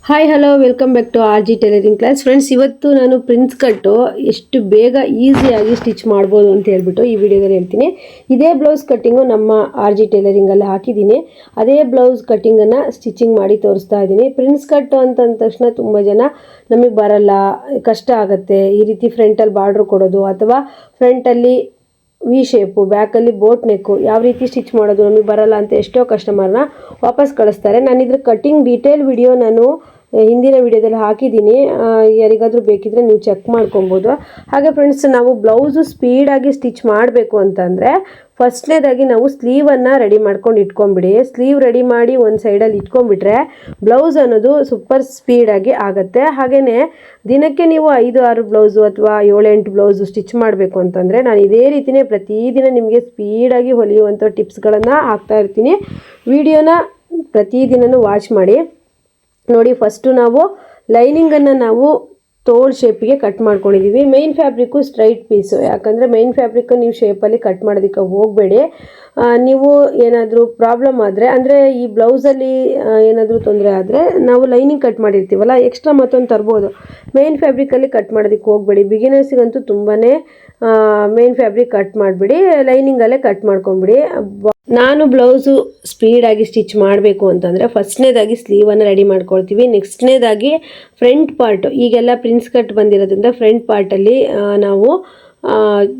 Hi hello welcome back to R G tailoring class. Friends, ಇವತ್ತು ನಾನು prince ಕಟ್ಟು ಎಷ್ಟು ಬೇಗ ಈಸಿಯಾಗಿ ಸ್ಟಿಚ್ ಮಾಡ್ಬೋದು ಅಂತ ಹೇಳ್ಬಿಟ್ಟು ಈ ವಿಡಿಯೋದಲ್ಲಿ ಹೇಳ್ತೀನಿ. ಇದೇ ಬ್ಲೌಸ್ ಕಟ್ಟಿಂಗು ನಮ್ಮ ಆರ್ ಜಿ ಟೈಲರಿಂಗಲ್ಲಿ ಹಾಕಿದ್ದೀನಿ. ಅದೇ ಬ್ಲೌಸ್ ಕಟ್ಟಿಂಗನ್ನು ಸ್ಟಿಚಿಂಗ್ ಮಾಡಿ ತೋರಿಸ್ತಾ ಇದ್ದೀನಿ. ಪ್ರಿನ್ಸ್ ಕಟ್ಟು ಅಂತಂದ ತಕ್ಷಣ ತುಂಬ ಜನ ನಮಗೆ ಬರಲ್ಲ, ಕಷ್ಟ ಆಗುತ್ತೆ, ಈ ರೀತಿ ಫ್ರಂಟಲ್ಲಿ ಬಾರ್ಡ್ರ್ ಕೊಡೋದು ಅಥವಾ ಫ್ರಂಟಲ್ಲಿ ವಿ ಶೇಪು, ಬ್ಯಾಕಲ್ಲಿ ಬೋಟ್ ನೆಕ್ಕು ಯಾವ ರೀತಿ ಸ್ಟಿಚ್ ಮಾಡೋದು ನಮಗೆ ಬರಲ್ಲ ಅಂತ ಎಷ್ಟೋ ಕಸ್ಟಮರ್ನ ವಾಪಸ್ ಕಳಿಸ್ತಾರೆ. ನಾನು ಇದ್ರ ಕಟ್ಟಿಂಗ್ ಡೀಟೇಲ್ ವಿಡಿಯೋ ನಾನು ಹಿಂದಿನ ವಿಡಿಯೋದಲ್ಲಿ ಹಾಕಿದ್ದೀನಿ. ಯಾರಿಗಾದರೂ ಬೇಕಿದ್ರೆ ನೀವು ಚೆಕ್ ಮಾಡ್ಕೊಬೋದು. ಹಾಗೆ ಫ್ರೆಂಡ್ಸ್, ನಾವು ಬ್ಲೌಸು ಸ್ಪೀಡಾಗಿ ಸ್ಟಿಚ್ ಮಾಡಬೇಕು ಅಂತಂದರೆ ಫಸ್ಟ್ನೇದಾಗಿ ನಾವು ಸ್ಲೀವನ್ನು ರೆಡಿ ಮಾಡ್ಕೊಂಡು ಇಟ್ಕೊಂಬಿಡಿ. ಸ್ಲೀವ್ ರೆಡಿ ಮಾಡಿ ಒಂದು ಸೈಡಲ್ಲಿ ಇಟ್ಕೊಂಡ್ಬಿಟ್ರೆ ಬ್ಲೌಸ್ ಅನ್ನೋದು ಸೂಪರ್ ಸ್ಪೀಡಾಗಿ ಆಗುತ್ತೆ. ಹಾಗೆಯೇ ದಿನಕ್ಕೆ ನೀವು 5-6 ಬ್ಲೌಸು ಅಥವಾ 7-8 ಬ್ಲೌಸು ಸ್ಟಿಚ್ ಮಾಡಬೇಕು ಅಂತಂದರೆ ನಾನು ಇದೇ ರೀತಿಯೇ ಪ್ರತಿದಿನ ನಿಮಗೆ ಸ್ಪೀಡಾಗಿ ಹೊಲಿಯುವಂಥ ಟಿಪ್ಸ್ಗಳನ್ನು ಹಾಕ್ತಾ ಇರ್ತೀನಿ. ವಿಡಿಯೋನ ಪ್ರತಿದಿನವೂ ವಾಚ್ ಮಾಡಿ ನೋಡಿ. ಫಸ್ಟು ನಾವು ಲೈನಿಂಗನ್ನು ನಾವು ತೋಳು ಶೇಪಿಗೆ ಕಟ್ ಮಾಡ್ಕೊಂಡಿದ್ದೀವಿ. ಮೈನ್ ಫ್ಯಾಬ್ರಿಕ್ಕು ಸ್ಟ್ರೈಟ್ ಪೀಸು, ಯಾಕಂದರೆ ಮೈನ್ ಫ್ಯಾಬ್ರಿಕ್ಕು ನೀವು ಶೇಪಲ್ಲಿ ಕಟ್ ಮಾಡೋದಕ್ಕೆ ಹೋಗಬೇಡಿ. ನೀವು ಏನಾದರೂ ಪ್ರಾಬ್ಲಮ್ ಆದರೆ, ಅಂದರೆ ಈ ಬ್ಲೌಸಲ್ಲಿ ಏನಾದರೂ ತೊಂದರೆ ಆದರೆ ನಾವು ಲೈನಿಂಗ್ ಕಟ್ ಮಾಡಿರ್ತೀವಲ್ಲ, ಎಕ್ಸ್ಟ್ರಾ ಮತ್ತೊಂದು ತರ್ಬೋದು. ಮೈನ್ ಫ್ಯಾಬ್ರಿಕಲ್ಲಿ ಕಟ್ ಮಾಡೋದಕ್ಕೆ ಹೋಗಬೇಡಿ. ಬಿಗಿನರ್ಸಿಗಂತೂ ತುಂಬಾ ಮೈನ್ ಫ್ಯಾಬ್ರಿಕ್ ಕಟ್ ಮಾಡಿಬಿಡಿ, ಲೈನಿಂಗಲ್ಲೇ ಕಟ್ ಮಾಡ್ಕೊಂಬಿಡಿ. ನಾನು ಬ್ಲೌಸು ಸ್ಪೀಡಾಗಿ ಸ್ಟಿಚ್ ಮಾಡಬೇಕು ಅಂತಂದರೆ ಫಸ್ಟ್ನೇದಾಗಿ ಸ್ಲೀವನ್ನು ರೆಡಿ ಮಾಡ್ಕೊಳ್ತೀವಿ. ನೆಕ್ಸ್ಟ್ನೇದಾಗಿ ಫ್ರಂಟ್ ಪಾರ್ಟು, ಈಗೆಲ್ಲ ಪ್ರಿನ್ಸ್ ಕಟ್ ಬಂದಿರೋದ್ರಿಂದ ಫ್ರಂಟ್ ಪಾರ್ಟಲ್ಲಿ ನಾವು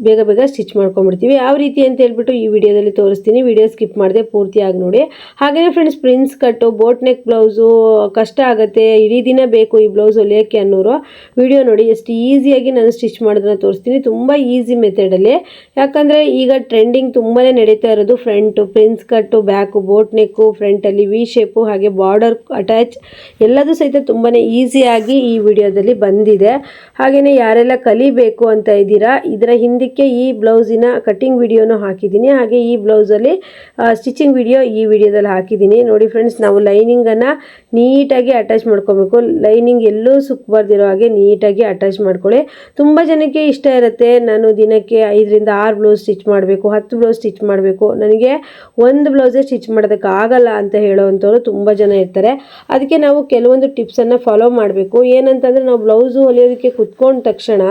ಬೇಗ ಬೇಗ ಸ್ಟಿಚ್ ಮಾಡ್ಕೊಂಡ್ಬಿಡ್ತೀವಿ. ಯಾವ ರೀತಿ ಅಂತ ಹೇಳ್ಬಿಟ್ಟು ಈ ವಿಡಿಯೋದಲ್ಲಿ ತೋರಿಸ್ತೀನಿ. ವಿಡಿಯೋ ಸ್ಕಿಪ್ ಮಾಡಿದೆ ಪೂರ್ತಿಯಾಗಿ ನೋಡಿ. ಹಾಗೆಯೇ ಫ್ರೆಂಡ್ಸ್, ಪ್ರಿನ್ಸ್ ಕಟ್ಟು ಬೋಟ್ ನೆಕ್ ಬ್ಲೌಸು ಕಷ್ಟ ಆಗುತ್ತೆ, ಇಡೀ ದಿನ ಬೇಕು ಈ ಬ್ಲೌಸ್ ಹೊಲಿಯೋಕ್ಕೆ ಅನ್ನೋರು ವಿಡಿಯೋ ನೋಡಿ. ಎಷ್ಟು ಈಸಿಯಾಗಿ ನಾನು ಸ್ಟಿಚ್ ಮಾಡೋದನ್ನ ತೋರಿಸ್ತೀನಿ, ತುಂಬ ಈಸಿ ಮೆಥಡಲ್ಲಿ. ಯಾಕಂದರೆ ಈಗ ಟ್ರೆಂಡಿಂಗ್ ತುಂಬಾ ನಡೀತಾ ಇರೋದು front prince cut, back boat neck, ಫ್ರಂಟಲ್ಲಿ ವಿ ಶೇಪು, ಹಾಗೆ ಬಾರ್ಡರ್ ಅಟ್ಯಾಚ್ ಎಲ್ಲದೂ ಸಹಿತ ತುಂಬಾ ಈಸಿಯಾಗಿ ಈ ವಿಡಿಯೋದಲ್ಲಿ ಬಂದಿದೆ. ಹಾಗೆಯೇ ಯಾರೆಲ್ಲ ಕಲಿಬೇಕು ಅಂತ ಇದ್ದೀರಾ, ಇದರ ಹಿಂದಕ್ಕೆ ಈ ಬ್ಲೌಸಿನ ಕಟ್ಟಿಂಗ್ ವಿಡಿಯೋನು ಹಾಕಿದ್ದೀನಿ. ಹಾಗೆ ಈ ಬ್ಲೌಸಲ್ಲಿ ಸ್ಟಿಚಿಂಗ್ ವಿಡಿಯೋ ಈ ವಿಡಿಯೋದಲ್ಲಿ ಹಾಕಿದ್ದೀನಿ ನೋಡಿ. ಫ್ರೆಂಡ್ಸ್, ನಾವು ಲೈನಿಂಗನ್ನು ನೀಟಾಗಿ ಅಟ್ಯಾಚ್ ಮಾಡ್ಕೊಬೇಕು. ಲೈನಿಂಗ್ ಎಲ್ಲೂ ಸುಕ್ಕಬಾರ್ದಿರೋ ಹಾಗೆ ನೀಟಾಗಿ ಅಟ್ಯಾಚ್ ಮಾಡ್ಕೊಳ್ಳಿ. ತುಂಬ ಜನಕ್ಕೆ ಇಷ್ಟ ಇರುತ್ತೆ, ನಾನು ದಿನಕ್ಕೆ 5-6 ಬ್ಲೌಸ್ ಸ್ಟಿಚ್ ಮಾಡಬೇಕು, 10 ಬ್ಲೌಸ್ ಸ್ಟಿಚ್ ಮಾಡಬೇಕು, ನನಗೆ ಒಂದು ಬ್ಲೌಸೇ ಸ್ಟಿಚ್ ಮಾಡೋದಕ್ಕೆ ಆಗಲ್ಲ ಅಂತ ಹೇಳೋವಂಥವ್ರು ತುಂಬ ಜನ ಇರ್ತಾರೆ. ಅದಕ್ಕೆ ನಾವು ಕೆಲವೊಂದು ಟಿಪ್ಸನ್ನು ಫಾಲೋ ಮಾಡಬೇಕು. ಏನಂತಂದರೆ, ನಾವು ಬ್ಲೌಸು ಹೊಲಿಯೋದಕ್ಕೆ ಕುತ್ಕೊಂಡ ತಕ್ಷಣ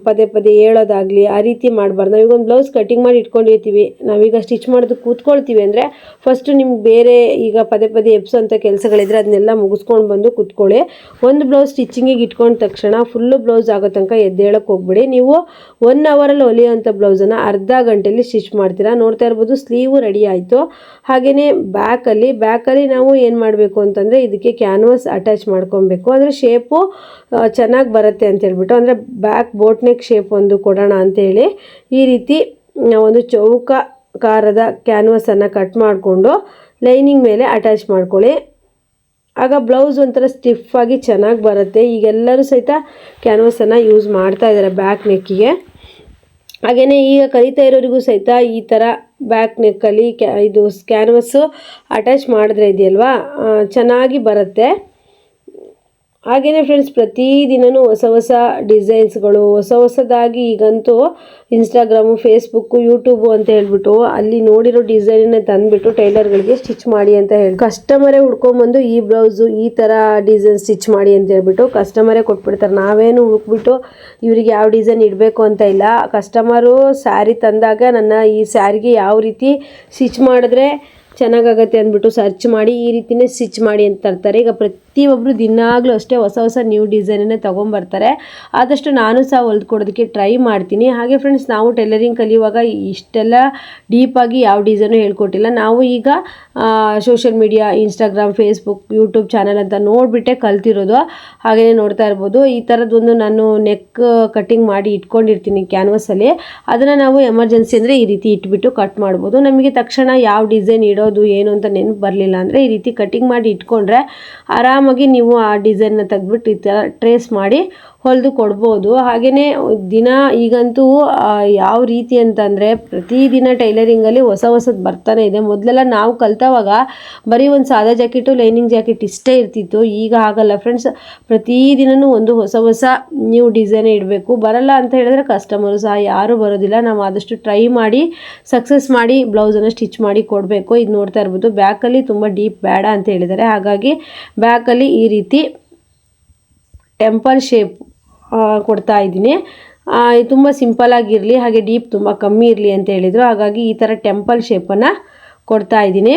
ಪದೇ ಪದೇ ಹೇಳೋದಾಗಲಿ ಆ ರೀತಿ ಮಾಡಬಾರ್ದು. ನಾವೀಗೊಂದು ಬ್ಲೌಸ್ ಕಟಿಂಗ್ ಮಾಡಿ ಇಟ್ಕೊಂಡಿರ್ತೀವಿ, ನಾವೀಗ ಸ್ಟಿಚ್ ಮಾಡೋದು ಕೂತ್ಕೊಳ್ತೀವಿ ಅಂದರೆ ಫಸ್ಟು ನಿಮ್ಗೆ ಬೇರೆ ಈಗ ಪದೇ ಪದೇ ಎಪ್ಸೋಂಥ ಕೆಲಸಗಳಿದ್ರೆ ಅದನ್ನೆಲ್ಲ ಮುಗಿಸ್ಕೊಂಡು ಬಂದು ಕೂತ್ಕೊಳ್ಳಿ. ಒಂದು ಬ್ಲೌಸ್ ಸ್ಟಿಚಿಂಗಿಗೆ ಇಟ್ಕೊಂಡ ತಕ್ಷಣ ಫುಲ್ಲು ಬ್ಲೌಸ್ ಆಗೋ ತನಕ ಎದ್ದೇಳಕ್ಕೆ ಹೋಗ್ಬೇಡಿ. ನೀವು 1 ಅವರಲ್ಲಿ ಹೊಲಿಯೋಂಥ ಬ್ಲೌಸನ್ನು ಅರ್ಧ ಗಂಟೆಯಲ್ಲಿ ಸ್ಟಿಚ್ ಮಾಡ್ತೀರಾ. ನೋಡ್ತಾ ಇರ್ಬೋದು, ಸ್ಲೀವು ರೆಡಿ ಆಯಿತು. ಹಾಗೆಯೇ ಬ್ಯಾಕಲ್ಲಿ ನಾವು ಏನು ಮಾಡಬೇಕು ಅಂತಂದರೆ ಇದಕ್ಕೆ ಕ್ಯಾನ್ವಾಸ್ ಅಟ್ಯಾಚ್ ಮಾಡ್ಕೊಬೇಕು. ಅಂದರೆ ಶೇಪು ಚೆನ್ನಾಗಿ ಬರುತ್ತೆ ಅಂತ ಹೇಳ್ಬಿಟ್ಟು, ಅಂದರೆ ಬ್ಯಾಕ್ ಬೋಟ್ ನೆಕ್ ಶೇಪ್ ಒಂದು ಕೊಡೋಣ ಅಂತೇಳಿ ಈ ರೀತಿ ಒಂದು ಚೌಕಾಕಾರದ ಕ್ಯಾನ್ವಾಸನ್ನು ಕಟ್ ಮಾಡಿಕೊಂಡು ಲೈನಿಂಗ್ ಮೇಲೆ ಅಟ್ಯಾಚ್ ಮಾಡ್ಕೊಳ್ಳಿ. ಆಗ ಬ್ಲೌಸ್ ಒಂಥರ ಸ್ಟಿಫಾಗಿ ಚೆನ್ನಾಗಿ ಬರುತ್ತೆ. ಈಗೆಲ್ಲರೂ ಸಹಿತ ಕ್ಯಾನ್ವಾಸನ್ನು ಯೂಸ್ ಮಾಡ್ತಾ ಇದ್ದಾರೆ ಬ್ಯಾಕ್ ನೆಕ್ಕಿಗೆ. ಹಾಗೆಯೇ ಈಗ ಕಲಿತಾ ಇರೋರಿಗೂ ಸಹಿತ ಈ ಥರ ಬ್ಯಾಕ್ ನೆಕ್ಕಲ್ಲಿ ಇದು ಕ್ಯಾನ್ವಾಸು ಅಟ್ಯಾಚ್ ಮಾಡಿದ್ರೆ ಇದೆಯಲ್ವಾ ಚೆನ್ನಾಗಿ ಬರುತ್ತೆ. ಹಾಗೆಯೇ ಫ್ರೆಂಡ್ಸ್, ಪ್ರತಿದಿನವೂ ಹೊಸ ಡಿಸೈನ್ಸ್ಗಳು ಹೊಸದಾಗಿ ಈಗಂತೂ ಇನ್ಸ್ಟಾಗ್ರಾಮು, ಫೇಸ್ಬುಕ್ಕು, ಯೂಟ್ಯೂಬು ಅಂತ ಹೇಳ್ಬಿಟ್ಟು ಅಲ್ಲಿ ನೋಡಿರೋ ಡಿಸೈನನ್ನ ತಂದುಬಿಟ್ಟು ಟೈಲರ್ಗಳಿಗೆ ಸ್ಟಿಚ್ ಮಾಡಿ ಅಂತ ಹೇಳಿ ಕಸ್ಟಮರೇ ಹುಡ್ಕೊಂಬಂದು ಈ ಬ್ಲೌಸು ಈ ಥರ ಡಿಸೈನ್ ಸ್ಟಿಚ್ ಮಾಡಿ ಅಂತ ಹೇಳ್ಬಿಟ್ಟು ಕಸ್ಟಮರೇ ಕೊಟ್ಬಿಡ್ತಾರೆ. ನಾವೇನು ಹುಡುಕ್ಬಿಟ್ಟು ಇವರಿಗೆ ಯಾವ ಡಿಸೈನ್ ಇಡಬೇಕು ಅಂತ ಇಲ್ಲ. ಕಸ್ಟಮರು ಸ್ಯಾರಿ ತಂದಾಗ ನನ್ನ ಈ ಸ್ಯಾರಿಗೆ ಯಾವ ರೀತಿ ಸ್ಟಿಚ್ ಮಾಡಿದ್ರೆ ಚೆನ್ನಾಗಾಗತ್ತೆ ಅಂದ್ಬಿಟ್ಟು ಸರ್ಚ್ ಮಾಡಿ ಈ ರೀತಿಯೇ ಸ್ಟಿಚ್ ಮಾಡಿ ಅಂತ ತರ್ತಾರೆ. ಈಗ ಪ್ರತಿಯೊಬ್ಬರು ದಿನಾಗಲೂ ಅಷ್ಟೇ ಹೊಸ ನ್ಯೂ ಡಿಸೈನನ್ನೇ ತೊಗೊಂಬರ್ತಾರೆ. ಆದಷ್ಟು ನಾನು ಸಹ ಹೊಲ್ದುಕೊಡೋದಕ್ಕೆ ಟ್ರೈ ಮಾಡ್ತೀನಿ. ಹಾಗೆ ಫ್ರೆಂಡ್ಸ್, ನಾವು ಟೈಲರಿಂಗ್ ಕಲಿಯುವಾಗ ಇಷ್ಟೆಲ್ಲ ಡೀಪಾಗಿ ಯಾವ ಡಿಸೈನು ಹೇಳ್ಕೊಟ್ಟಿಲ್ಲ. ನಾವು ಈಗ social media, Instagram, Facebook, YouTube channel ಅಂತ ನೋಡಿಬಿಟ್ಟೆ ಕಲ್ತಿರೋದು. ಹಾಗೆಯೇ ನೋಡ್ತಾ ಇರ್ಬೋದು, ಈ ಥರದ್ದೊಂದು ನಾನು ನೆಕ್ ಕಟ್ಟಿಂಗ್ ಮಾಡಿ ಇಟ್ಕೊಂಡಿರ್ತೀನಿ ಕ್ಯಾನ್ವಾಸಲ್ಲಿ. ಅದನ್ನು ನಾವು ಎಮರ್ಜೆನ್ಸಿ ಅಂದರೆ ಈ ರೀತಿ ಇಟ್ಬಿಟ್ಟು ಕಟ್ ಮಾಡ್ಬೋದು. ನಮಗೆ ತಕ್ಷಣ ಯಾವ ಡಿಸೈನ್ ಇಡೋದು ಏನು ಅಂತ ನೆನಪು ಬರಲಿಲ್ಲ ಅಂದರೆ ಈ ರೀತಿ ಕಟ್ಟಿಂಗ್ ಮಾಡಿ ಇಟ್ಕೊಂಡ್ರೆ ಆರಾಮಾಗಿ ನೀವು ಆ ಡಿಸೈನ್ನ ತೆಗೆದ್ಬಿಟ್ಟು ಈ ಥರ ಟ್ರೇಸ್ ಮಾಡಿ ಹೊಲಿದು ಕೊಡ್ಬೋದು. ಹಾಗೆಯೇ ದಿನ ಈಗಂತೂ ಯಾವ ರೀತಿ ಅಂತಂದರೆ ಪ್ರತಿದಿನ ಟೈಲರಿಂಗಲ್ಲಿ ಹೊಸದು ಬರ್ತಾನೆ ಇದೆ. ಮೊದಲೆಲ್ಲ ನಾವು ಕಲ್ತವಾಗ ಬರೀ ಒಂದು ಸಾದಾ ಜಾಕೆಟು ಲೈನಿಂಗ್ ಜಾಕೆಟ್ ಇಷ್ಟೇ ಇರ್ತಿತ್ತು. ಈಗ ಆಗಲ್ಲ ಫ್ರೆಂಡ್ಸ್, ಪ್ರತಿದಿನವೂ ಒಂದು ಹೊಸ ನ್ಯೂ ಡಿಸೈನ್ ಇಡಬೇಕು. ಬರಲ್ಲ ಅಂತ ಹೇಳಿದ್ರೆ ಕಸ್ಟಮರು ಸಹ ಯಾರೂ ಬರೋದಿಲ್ಲ. ನಾವು ಆದಷ್ಟು ಟ್ರೈ ಮಾಡಿ ಸಕ್ಸಸ್ ಮಾಡಿ ಬ್ಲೌಸನ್ನು ಸ್ಟಿಚ್ ಮಾಡಿ ಕೊಡಬೇಕು. ಇದು ನೋಡ್ತಾ ಇರ್ಬೋದು, ಬ್ಯಾಕಲ್ಲಿ ತುಂಬ ಡೀಪ್ ಬೇಡ ಅಂತ ಹೇಳಿದ್ದಾರೆ. ಹಾಗಾಗಿ ಬ್ಯಾಕಲ್ಲಿ ಈ ರೀತಿ ಟೆಂಪಲ್ ಶೇಪ್ ಕೊಡ್ತಾ ಇದ್ದೀನಿ. ತುಂಬ ಸಿಂಪಲ್ಲಾಗಿರಲಿ, ಹಾಗೆ ಡೀಪ್ ತುಂಬ ಕಮ್ಮಿ ಇರಲಿ ಅಂತ ಹೇಳಿದರು. ಹಾಗಾಗಿ ಈ ಥರ ಟೆಂಪಲ್ ಶೇಪನ್ನು ಕೊಡ್ತಾ ಇದ್ದೀನಿ.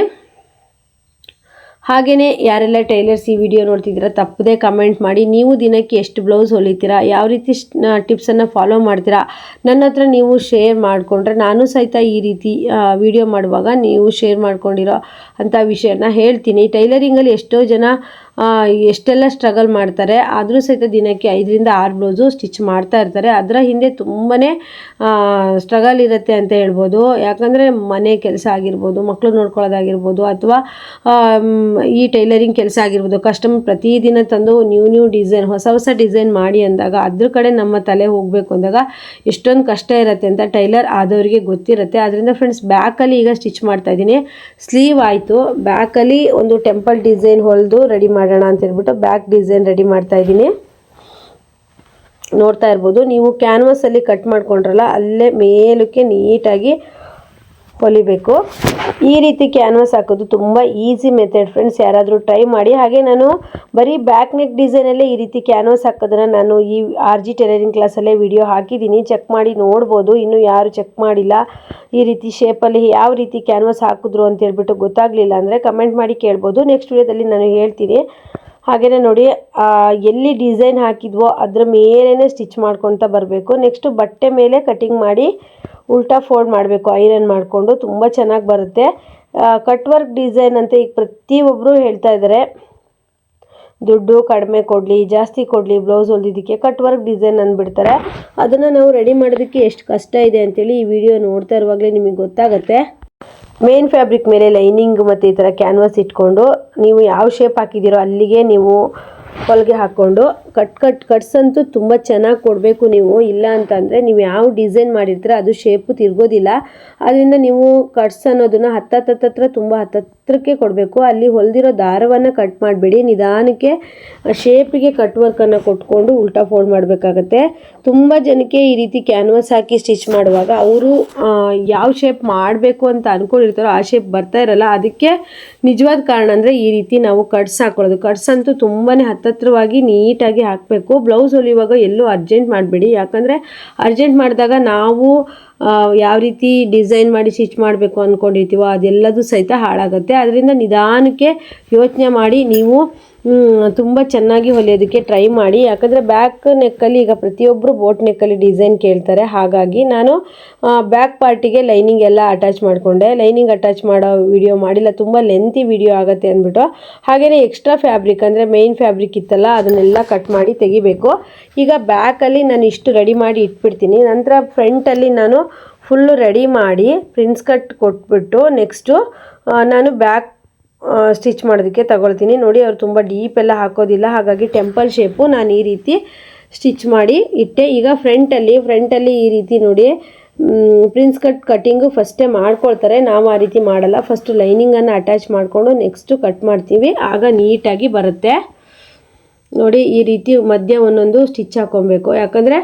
ಹಾಗೆಯೇ ಯಾರೆಲ್ಲ ಟೈಲರ್ಸ್ ಈ ವಿಡಿಯೋ ನೋಡ್ತಿದ್ದೀರಾ ತಪ್ಪದೇ ಕಮೆಂಟ್ ಮಾಡಿ. ನೀವು ದಿನಕ್ಕೆ ಎಷ್ಟು ಬ್ಲೌಸ್ ಹೊಲಿತೀರಾ, ಯಾವ ರೀತಿ ಟಿಪ್ಸನ್ನು ಫಾಲೋ ಮಾಡ್ತೀರಾ, ನನ್ನ ಹತ್ರ ನೀವು ಶೇರ್ ಮಾಡಿಕೊಂಡ್ರೆ ನಾನು ಸಹಿತ ಈ ರೀತಿ ವಿಡಿಯೋ ಮಾಡುವಾಗ ನೀವು ಶೇರ್ ಮಾಡ್ಕೊಂಡಿರೋ ಅಂಥ ವಿಷಯನ ಹೇಳ್ತೀನಿ. ಟೈಲರಿಂಗಲ್ಲಿ ಎಷ್ಟೋ ಜನ ಎಷ್ಟೆಲ್ಲ ಸ್ಟ್ರಗಲ್ ಮಾಡ್ತಾರೆ, ಆದರೂ ಸಹಿತ ದಿನಕ್ಕೆ 5ರಿಂದ 6 ಬ್ಲೌಸು ಸ್ಟಿಚ್ ಮಾಡ್ತಾ ಇರ್ತಾರೆ. ಅದರ ಹಿಂದೆ ತುಂಬಾ ಸ್ಟ್ರಗಲ್ ಇರುತ್ತೆ ಅಂತ ಹೇಳ್ಬೋದು. ಯಾಕಂದರೆ ಮನೆ ಕೆಲಸ ಆಗಿರ್ಬೋದು, ಮಕ್ಕಳು ನೋಡ್ಕೊಳ್ಳೋದಾಗಿರ್ಬೋದು, ಅಥವಾ ಈ ಟೈಲರಿಂಗ್ ಕೆಲಸ ಆಗಿರ್ಬೋದು. ಕಸ್ಟಮರ್ ಪ್ರತಿದಿನ ತಂದು ನ್ಯೂ ಡಿಸೈನ್ ಹೊಸ ಡಿಸೈನ್ ಮಾಡಿ ಅಂದಾಗ ಅದ್ರ ಕಡೆ ನಮ್ಮ ತಲೆ ಹೋಗಬೇಕು ಅಂದಾಗ ಎಷ್ಟೊಂದು ಕಷ್ಟ ಇರುತ್ತೆ ಅಂತ ಟೈಲರ್ ಆದವರಿಗೆ ಗೊತ್ತಿರುತ್ತೆ. ಅದರಿಂದ ಫ್ರೆಂಡ್ಸ್ ಬ್ಯಾಕಲ್ಲಿ ಈಗ ಸ್ಟಿಚ್ ಮಾಡ್ತಾ ಇದ್ದೀನಿ. ಸ್ಲೀವ್ ಆಯಿತು, ಬ್ಯಾಕಲ್ಲಿ ಒಂದು ಟೆಂಪಲ್ ಡಿಸೈನ್ ಹೊಲಿದು ರೆಡಿ ಮಾಡೋಣ ಅಂತ ಹೇಳ್ಬಿಟ್ಟು ಬ್ಯಾಕ್ ಡಿಸೈನ್ ರೆಡಿ ಮಾಡ್ತಾ ಇದ್ದೀನಿ. ನೋಡ್ತಾ ಇರ್ಬೋದು, ನೀವು ಕ್ಯಾನ್ವಾಸಲ್ಲಿ ಕಟ್ ಮಾಡ್ಕೊಂಡ್ರಲ್ಲ ಅಲ್ಲೇ ಮೇಲಕ್ಕೆ ನೀಟಾಗಿ ಹೊಲಿಬೇಕು. ಈ ರೀತಿ ಕ್ಯಾನ್ವಾಸ್ ಹಾಕೋದು ತುಂಬ ಈಸಿ ಮೆಥಡ್ ಫ್ರೆಂಡ್ಸ್, ಯಾರಾದರೂ ಟ್ರೈ ಮಾಡಿ. ಹಾಗೆ ನಾನು ಬರೀ ಬ್ಯಾಕ್ ನೆಕ್ ಡಿಸೈನಲ್ಲೇ ಈ ರೀತಿ ಕ್ಯಾನ್ವಾಸ್ ಹಾಕೋದನ್ನು ನಾನು ಈ RG ಟೈಲರಿಂಗ್ ಕ್ಲಾಸಲ್ಲೇ ವಿಡಿಯೋ ಹಾಕಿದ್ದೀನಿ, ಚೆಕ್ ಮಾಡಿ ನೋಡ್ಬೋದು. ಇನ್ನೂ ಯಾರು ಚೆಕ್ ಮಾಡಿಲ್ಲ, ಈ ರೀತಿ ಶೇಪಲ್ಲಿ ಯಾವ ರೀತಿ ಕ್ಯಾನ್ವಾಸ್ ಹಾಕಿದ್ರು ಅಂತ ಹೇಳ್ಬಿಟ್ಟು ಗೊತ್ತಾಗಲಿಲ್ಲ ಅಂದರೆ ಕಮೆಂಟ್ ಮಾಡಿ ಕೇಳ್ಬೋದು. ನೆಕ್ಸ್ಟ್ ವಿಡಿಯೋದಲ್ಲಿ ನಾನು ಹೇಳ್ತೀನಿ. ಹಾಗೆಯೇ ನೋಡಿ, ಎಲ್ಲಿ ಡಿಸೈನ್ ಹಾಕಿದ್ವೋ ಅದರ ಮೇಲೇ ಸ್ಟಿಚ್ ಮಾಡ್ಕೊತಾ ಬರಬೇಕು. ನೆಕ್ಸ್ಟು ಬಟ್ಟೆ ಮೇಲೆ ಕಟಿಂಗ್ ಮಾಡಿ ಉಲ್ಟಾ ಫೋಲ್ಡ್ ಮಾಡಬೇಕು, ಐರನ್ ಮಾಡಿಕೊಂಡು. ತುಂಬ ಚೆನ್ನಾಗಿ ಬರುತ್ತೆ. ಕಟ್ ವರ್ಕ್ ಡಿಸೈನ್ ಅಂತ ಈಗ ಪ್ರತಿಯೊಬ್ಬರು ಹೇಳ್ತಾ ಇದ್ದಾರೆ, ದುಡ್ಡು ಕಡಿಮೆ ಕೊಡಲಿ ಜಾಸ್ತಿ ಕೊಡಲಿ ಬ್ಲೌಸ್ ಹೊಲ್ದಿದ್ದಕ್ಕೆ ಕಟ್ ವರ್ಕ್ ಡಿಸೈನ್ ಅಂದ್ಬಿಡ್ತಾರೆ. ಅದನ್ನು ನಾವು ರೆಡಿ ಮಾಡೋದಕ್ಕೆ ಎಷ್ಟು ಕಷ್ಟ ಇದೆ ಅಂತೇಳಿ ಈ ವಿಡಿಯೋ ನೋಡ್ತಾ ಇರುವಾಗಲೇ ನಿಮಗೆ ಗೊತ್ತಾಗುತ್ತೆ. ಮೇನ್ ಫ್ಯಾಬ್ರಿಕ್ ಮೇಲೆ ಲೈನಿಂಗ್ ಮತ್ತು ಈ ಥರ ಕ್ಯಾನ್ವಾಸ್ ಇಟ್ಕೊಂಡು ನೀವು ಯಾವ ಶೇಪ್ ಹಾಕಿದ್ದೀರೋ ಅಲ್ಲಿಗೆ ನೀವು ಹೊಲಿಗೆ ಹಾಕ್ಕೊಂಡು ಕಟ್ಸ್ ಅಂತೂ ತುಂಬ ಚೆನ್ನಾಗಿ ಕೊಡಬೇಕು ನೀವು. ಇಲ್ಲ ಅಂತಂದರೆ ನೀವು ಯಾವ ಡಿಸೈನ್ ಮಾಡಿರ್ತೀರ ಅದು ಶೇಪು ತಿರ್ಗೋದಿಲ್ಲ. ಅದರಿಂದ ನೀವು ಕಟ್ಸ್ ಅನ್ನೋದನ್ನು ಹತ್ತತ್ರ ತುಂಬ ಹತ್ತತ್ರಕ್ಕೆ ಕೊಡಬೇಕು. ಅಲ್ಲಿ ಹೊಲಿದಿರೋ ದಾರವನ್ನು ಕಟ್ ಮಾಡಬೇಡಿ, ನಿಧಾನಕ್ಕೆ ಶೇಪಿಗೆ ಕಟ್ ವರ್ಕನ್ನು ಕೊಟ್ಕೊಂಡು ಉಲ್ಟಾ ಫೋಲ್ಡ್ ಮಾಡಬೇಕಾಗತ್ತೆ. ತುಂಬ ಜನಕ್ಕೆ ಈ ರೀತಿ ಕ್ಯಾನ್ವಾಸ್ ಹಾಕಿ ಸ್ಟಿಚ್ ಮಾಡುವಾಗ ಅವರು ಯಾವ ಶೇಪ್ ಮಾಡಬೇಕು ಅಂತ ಅಂದ್ಕೊಂಡಿರ್ತಾರೋ ಆ ಶೇಪ್ ಬರ್ತಾ ಇರಲ್ಲ. ಅದಕ್ಕೆ ನಿಜವಾದ ಕಾರಣ ಅಂದರೆ ಈ ರೀತಿ ನಾವು ಕಟ್ಸ್ ಹಾಕೊಳ್ಳೋದು. ಕಟ್ಸ್ ಅಂತೂ ತುಂಬಾ ಹತ್ತತ್ರವಾಗಿ ನೀಟಾಗಿ ಹಾಕಬೇಕು. ಬ್ಲೌಸ್ ಹೊಲಿಯುವಾಗ ಎಲ್ಲೂ ಅರ್ಜೆಂಟ್ ಮಾಡಬೇಡಿ, ಯಾಕಂದರೆ ಅರ್ಜೆಂಟ್ ಮಾಡಿದಾಗ ನಾವು ಯಾವ ರೀತಿ ಡಿಸೈನ್ ಮಾಡಿ ಸ್ಟಿಚ್ ಮಾಡಬೇಕು ಅಂದ್ಕೊಂಡಿರ್ತೀವೋ ಅದೆಲ್ಲದೂ ಸಹಿತ ಹಾಳಾಗುತ್ತೆ. ಅದರಿಂದ ನಿಧಾನಕ್ಕೆ ಯೋಚನೆ ಮಾಡಿ ನೀವು ತುಂಬ ಚೆನ್ನಾಗಿ ಹೊಲಿಯೋದಕ್ಕೆ ಟ್ರೈ ಮಾಡಿ. ಯಾಕಂದರೆ ಬ್ಯಾಕ್ ನೆಕ್ಕಲ್ಲಿ ಈಗ ಪ್ರತಿಯೊಬ್ಬರು ಬೋಟ್ ನೆಕ್ಕಲ್ಲಿ ಡಿಸೈನ್ ಕೇಳ್ತಾರೆ. ಹಾಗಾಗಿ ನಾನು ಬ್ಯಾಕ್ ಪಾರ್ಟಿಗೆ ಲೈನಿಂಗ್ ಎಲ್ಲ ಅಟ್ಯಾಚ್ ಮಾಡಿಕೊಂಡೆ. ಲೈನಿಂಗ್ ಅಟ್ಯಾಚ್ ಮಾಡೋ ವಿಡಿಯೋ ಮಾಡಿಲ್ಲ, ತುಂಬ ಲೆಂತಿ ವಿಡಿಯೋ ಆಗುತ್ತೆ ಅಂದ್ಬಿಟ್ಟು. ಹಾಗೆಯೇ ಎಕ್ಸ್ಟ್ರಾ ಫ್ಯಾಬ್ರಿಕ್ ಅಂದರೆ ಮೇಯ್ನ್ ಫ್ಯಾಬ್ರಿಕ್ ಇತ್ತಲ್ಲ ಅದನ್ನೆಲ್ಲ ಕಟ್ ಮಾಡಿ ತೆಗಿಬೇಕು. ಈಗ ಬ್ಯಾಕಲ್ಲಿ ನಾನು ಇಷ್ಟು ರೆಡಿ ಮಾಡಿ ಇಟ್ಬಿಡ್ತೀನಿ. ನಂತರ ಫ್ರಂಟಲ್ಲಿ ನಾನು ಫುಲ್ಲು ರೆಡಿ ಮಾಡಿ ಪ್ರಿನ್ಸ್ ಕಟ್ ಕೊಟ್ಬಿಟ್ಟು ನೆಕ್ಸ್ಟು ನಾನು ಬ್ಯಾಕ್ ಸ್ಟಿಚ್ ಮಾಡೋದಕ್ಕೆ ತಗೊಳ್ತೀನಿ. ನೋಡಿ, ಅವ್ರು ತುಂಬ ಡೀಪ್ ಎಲ್ಲ ಹಾಕೋದಿಲ್ಲ, ಹಾಗಾಗಿ ಟೆಂಪಲ್ ಶೇಪು ನಾನು ಈ ರೀತಿ ಸ್ಟಿಚ್ ಮಾಡಿ ಇಟ್ಟೆ. ಈಗ ಫ್ರಂಟಲ್ಲಿ ಈ ರೀತಿ ನೋಡಿ ಪ್ರಿನ್ಸ್ ಕಟ್ಟಿಂಗು ಫಸ್ಟೇ ಮಾಡ್ಕೊಳ್ತಾರೆ. ನಾವು ಆ ರೀತಿ ಮಾಡಲ್ಲ, ಫಸ್ಟು ಲೈನಿಂಗನ್ನು ಅಟ್ಯಾಚ್ ಮಾಡಿಕೊಂಡು ನೆಕ್ಸ್ಟು ಕಟ್ ಮಾಡ್ತೀವಿ, ಆಗ ನೀಟಾಗಿ ಬರುತ್ತೆ. ನೋಡಿ, ಈ ರೀತಿ ಮಧ್ಯ ಒಂದೊಂದು ಸ್ಟಿಚ್ ಹಾಕೊಬೇಕು. ಯಾಕಂದರೆ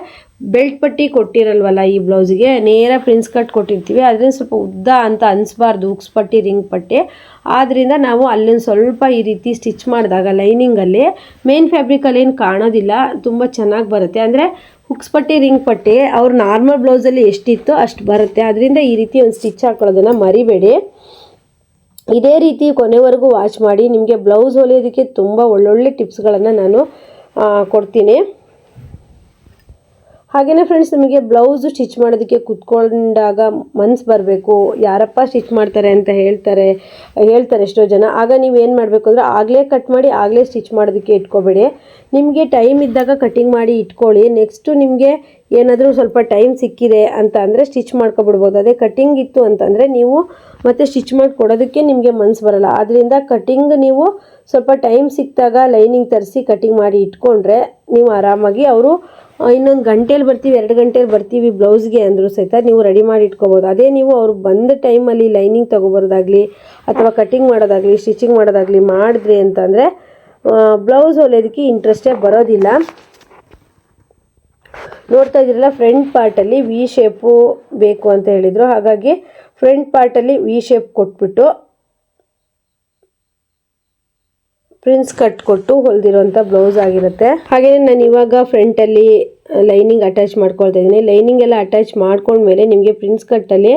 ಬೆಲ್ಟ್ ಪಟ್ಟಿ ಕೊಟ್ಟಿರಲ್ವಲ್ಲ ಈ ಬ್ಲೌಸಿಗೆ, ನೇರ ಪ್ರಿನ್ಸ್ ಕಟ್ ಕೊಟ್ಟಿರ್ತೀವಿ. ಅದರಿಂದ ಸ್ವಲ್ಪ ಉದ್ದ ಅಂತ ಅನಿಸ್ಬಾರ್ದು, ಉಕ್ಸ್ ಪಟ್ಟಿ ರಿಂಗ್ ಪಟ್ಟಿ. ಆದ್ದರಿಂದ ನಾವು ಅಲ್ಲೊಂದು ಸ್ವಲ್ಪ ಈ ರೀತಿ ಸ್ಟಿಚ್ ಮಾಡಿದಾಗ ಲೈನಿಂಗಲ್ಲಿ ಮೇನ್ ಫ್ಯಾಬ್ರಿಕಲ್ಲಿ ಏನು ಕಾಣೋದಿಲ್ಲ, ತುಂಬ ಚೆನ್ನಾಗಿ ಬರುತ್ತೆ. ಅಂದರೆ ಹುಕ್ಸ್ ಪಟ್ಟಿ ರಿಂಗ್ ಪಟ್ಟಿ ಅವ್ರು ನಾರ್ಮಲ್ ಬ್ಲೌಸಲ್ಲಿ ಎಷ್ಟಿತ್ತೋ ಅಷ್ಟು ಬರುತ್ತೆ. ಅದರಿಂದ ಈ ರೀತಿ ಒಂದು ಸ್ಟಿಚ್ ಹಾಕೊಳ್ಳೋದನ್ನು ಮರಿಬೇಡಿ. ಇದೇ ರೀತಿ ಕೊನೆವರೆಗೂ ವಾಚ್ ಮಾಡಿ. ನಿಮಗೆ ಬ್ಲೌಸ್ ಹೊಲಿಯೋದಕ್ಕೆ ತುಂಬ ಒಳ್ಳೊಳ್ಳೆ ಟಿಪ್ಸ್ಗಳನ್ನು ನಾನು ಕೊಡ್ತೀನಿ. ಹಾಗೆಯೇ ಫ್ರೆಂಡ್ಸ್, ನಮಗೆ ಬ್ಲೌಸು ಸ್ಟಿಚ್ ಮಾಡೋದಕ್ಕೆ ಕುತ್ಕೊಂಡಾಗ ಮನ್ಸು ಬರಬೇಕು. ಯಾರಪ್ಪ ಸ್ಟಿಚ್ ಮಾಡ್ತಾರೆ ಅಂತ ಹೇಳ್ತಾರೆ ಎಷ್ಟೋ ಜನ. ಆಗ ನೀವು ಏನು ಮಾಡಬೇಕು ಅಂದರೆ ಆಗಲೇ ಕಟ್ ಮಾಡಿ ಆಗಲೇ ಸ್ಟಿಚ್ ಮಾಡೋದಕ್ಕೆ ಇಟ್ಕೋಬೇಡಿ. ನಿಮಗೆ ಟೈಮ್ ಇದ್ದಾಗ ಕಟಿಂಗ್ ಮಾಡಿ ಇಟ್ಕೊಳ್ಳಿ. ನೆಕ್ಸ್ಟು ನಿಮಗೆ ಏನಾದರೂ ಸ್ವಲ್ಪ ಟೈಮ್ ಸಿಕ್ಕಿದೆ ಅಂತ ಅಂದರೆ ಸ್ಟಿಚ್ ಮಾಡ್ಕೊಬಿಡ್ಬೋದು. ಅದೇ ಕಟಿಂಗ್ ಇತ್ತು ಅಂತಂದರೆ ನೀವು ಮತ್ತೆ ಸ್ಟಿಚ್ ಮಾಡಿ ಕೊಡೋದಕ್ಕೆ ನಿಮಗೆ ಮನಸ್ಸು ಬರೋಲ್ಲ. ಆದ್ದರಿಂದ ಕಟಿಂಗ್ ನೀವು ಸ್ವಲ್ಪ ಟೈಮ್ ಸಿಕ್ಕಿದಾಗ ಲೈನಿಂಗ್ ತರಿಸಿ ಕಟಿಂಗ್ ಮಾಡಿ ಇಟ್ಕೊಂಡ್ರೆ ನೀವು ಆರಾಮಾಗಿ ಅವರು ಇನ್ನೊಂದು ಗಂಟೆಯಲ್ಲಿ ಬರ್ತೀವಿ 2 ಗಂಟೆಯಲ್ಲಿ ಬರ್ತೀವಿ ಬ್ಲೌಸ್ಗೆ ಅಂದರೂ ಸಹಿತ ನೀವು ರೆಡಿ ಮಾಡಿ ಇಟ್ಕೋಬೋದು. ಅದೇ ನೀವು ಅವ್ರು ಬಂದ ಟೈಮಲ್ಲಿ ಲೈನಿಂಗ್ ತೊಗೊಬರೋದಾಗಲಿ ಅಥವಾ ಕಟಿಂಗ್ ಮಾಡೋದಾಗಲಿ ಸ್ಟಿಚಿಂಗ್ ಮಾಡೋದಾಗಲಿ ಮಾಡಿದ್ರಿ ಅಂತಂದರೆ ಬ್ಲೌಸ್ ಹೊಲಿಯೋದಕ್ಕೆ ಇಂಟ್ರೆಸ್ಟೇ ಬರೋದಿಲ್ಲ. ನೋಡ್ತಾ ಇದ್ದೀರಲ್ಲ, ಫ್ರಂಟ್ ಪಾರ್ಟಲ್ಲಿ ವಿ ಶೇಪು ಬೇಕು ಅಂತ ಹೇಳಿದರು. ಹಾಗಾಗಿ ಫ್ರಂಟ್ ಪಾರ್ಟಲ್ಲಿ ವಿ ಶೇಪ್ ಕೊಟ್ಬಿಟ್ಟು ಪ್ರಿನ್ಸ್ ಕಟ್ ಕೊಟ್ಟು ಹೊಲಿದಿರೋಂಥ ಬ್ಲೌಸ್ ಆಗಿರುತ್ತೆ. ಹಾಗೆಯೇ ನಾನು ಇವಾಗ ಫ್ರಂಟಲ್ಲಿ ಲೈನಿಂಗ್ ಅಟ್ಯಾಚ್ ಮಾಡ್ಕೊಳ್ತಾ ಇದ್ದೀನಿ. ಲೈನಿಂಗ್ ಎಲ್ಲ ಅಟ್ಯಾಚ್ ಮಾಡ್ಕೊಂಡ್ಮೇಲೆ ನಿಮಗೆ ಪ್ರಿನ್ಸ್ ಕಟ್ಟಲ್ಲಿ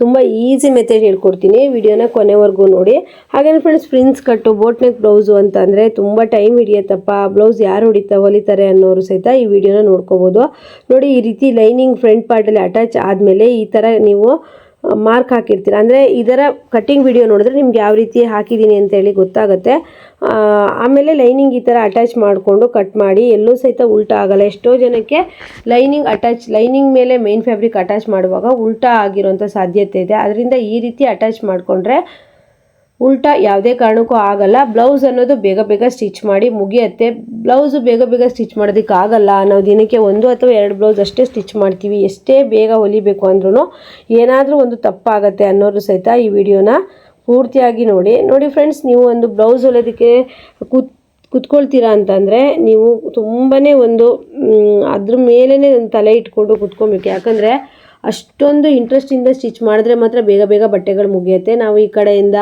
ತುಂಬ ಈಸಿ ಮೆಥಡ್ ಹೇಳ್ಕೊಡ್ತೀನಿ. ವಿಡಿಯೋನ ಕೊನೆವರೆಗೂ ನೋಡಿ. ಹಾಗೆಯೇ ಫ್ರೆಂಡ್ಸ್, ಪ್ರಿನ್ಸ್ ಕಟ್ಟು ಬೋಟ್ ನೆಕ್ ಬ್ಲೌಸು ಅಂತ ಅಂದರೆ ತುಂಬ ಟೈಮ್ ಹಿಡಿಯುತ್ತಪ್ಪ, ಬ್ಲೌಸ್ ಯಾರು ಹೊಲಿತಾರೆ ಅನ್ನೋರು ಸಹಿತ ಈ ವಿಡಿಯೋನ ನೋಡ್ಕೋಬೋದು. ನೋಡಿ, ಈ ರೀತಿ ಲೈನಿಂಗ್ ಫ್ರಂಟ್ ಪಾರ್ಟಲ್ಲಿ ಅಟ್ಯಾಚ್ ಆದಮೇಲೆ ಈ ಥರ ನೀವು ಮಾರ್ಕ್ ಹಾಕಿರ್ತೀರ. ಅಂದರೆ ಇದರ ಕಟ್ಟಿಂಗ್ ವಿಡಿಯೋ ನೋಡಿದ್ರೆ ನಿಮ್ಗೆ ಯಾವ ರೀತಿ ಹಾಕಿದ್ದೀನಿ ಅಂತೇಳಿ ಗೊತ್ತಾಗುತ್ತೆ. ಆಮೇಲೆ ಲೈನಿಂಗ್ ಈ ಥರ ಅಟ್ಯಾಚ್ ಮಾಡಿಕೊಂಡು ಕಟ್ ಮಾಡಿ, ಎಲ್ಲೂ ಸಹಿತ ಉಲ್ಟಾ ಆಗಲ್ಲ. ಎಷ್ಟೋ ಜನಕ್ಕೆ ಲೈನಿಂಗ್ ಮೇಲೆ ಮೇನ್ ಫ್ಯಾಬ್ರಿಕ್ ಅಟ್ಯಾಚ್ ಮಾಡುವಾಗ ಉಲ್ಟಾ ಆಗಿರೋಂಥ ಸಾಧ್ಯತೆ ಇದೆ. ಅದರಿಂದ ಈ ರೀತಿ ಅಟ್ಯಾಚ್ ಮಾಡಿಕೊಂಡ್ರೆ ಉಲ್ಟಾ ಯಾವುದೇ ಕಾರಣಕ್ಕೂ ಆಗಲ್ಲ. ಬ್ಲೌಸ್ ಅನ್ನೋದು ಬೇಗ ಬೇಗ ಸ್ಟಿಚ್ ಮಾಡಿ ಮುಗಿಯುತ್ತೆ. ಬ್ಲೌಸು ಬೇಗ ಬೇಗ ಸ್ಟಿಚ್ ಮಾಡೋದಕ್ಕೆ ಆಗಲ್ಲ. ನಾವು ದಿನಕ್ಕೆ 1 ಅಥವಾ 2 ಬ್ಲೌಸ್ ಅಷ್ಟೇ ಸ್ಟಿಚ್ ಮಾಡ್ತೀವಿ. ಎಷ್ಟೇ ಬೇಗ ಹೊಲಿಬೇಕು ಅಂದ್ರೂ ಏನಾದರೂ ಒಂದು ತಪ್ಪಾಗತ್ತೆ ಅನ್ನೋರು ಸಹಿತ ಈ ವಿಡಿಯೋನ ಪೂರ್ತಿಯಾಗಿ ನೋಡಿ ಫ್ರೆಂಡ್ಸ್, ನೀವು ಒಂದು ಬ್ಲೌಸ್ ಹೊಲಿಯೋದಕ್ಕೆ ಕುತ್ಕೊಳ್ತೀರಾ ಅಂತಂದರೆ ನೀವು ತುಂಬಾ ಅದ್ರ ಮೇಲೇ ತಲೆ ಇಟ್ಕೊಂಡು ಕುತ್ಕೊಬೇಕು. ಯಾಕಂದರೆ ಅಷ್ಟೊಂದು ಇಂಟ್ರೆಸ್ಟಿಂದ ಸ್ಟಿಚ್ ಮಾಡಿದ್ರೆ ಮಾತ್ರ ಬೇಗ ಬೇಗ ಬಟ್ಟೆಗಳು ಮುಗಿಯುತ್ತೆ. ನಾವು ಈ ಕಡೆಯಿಂದ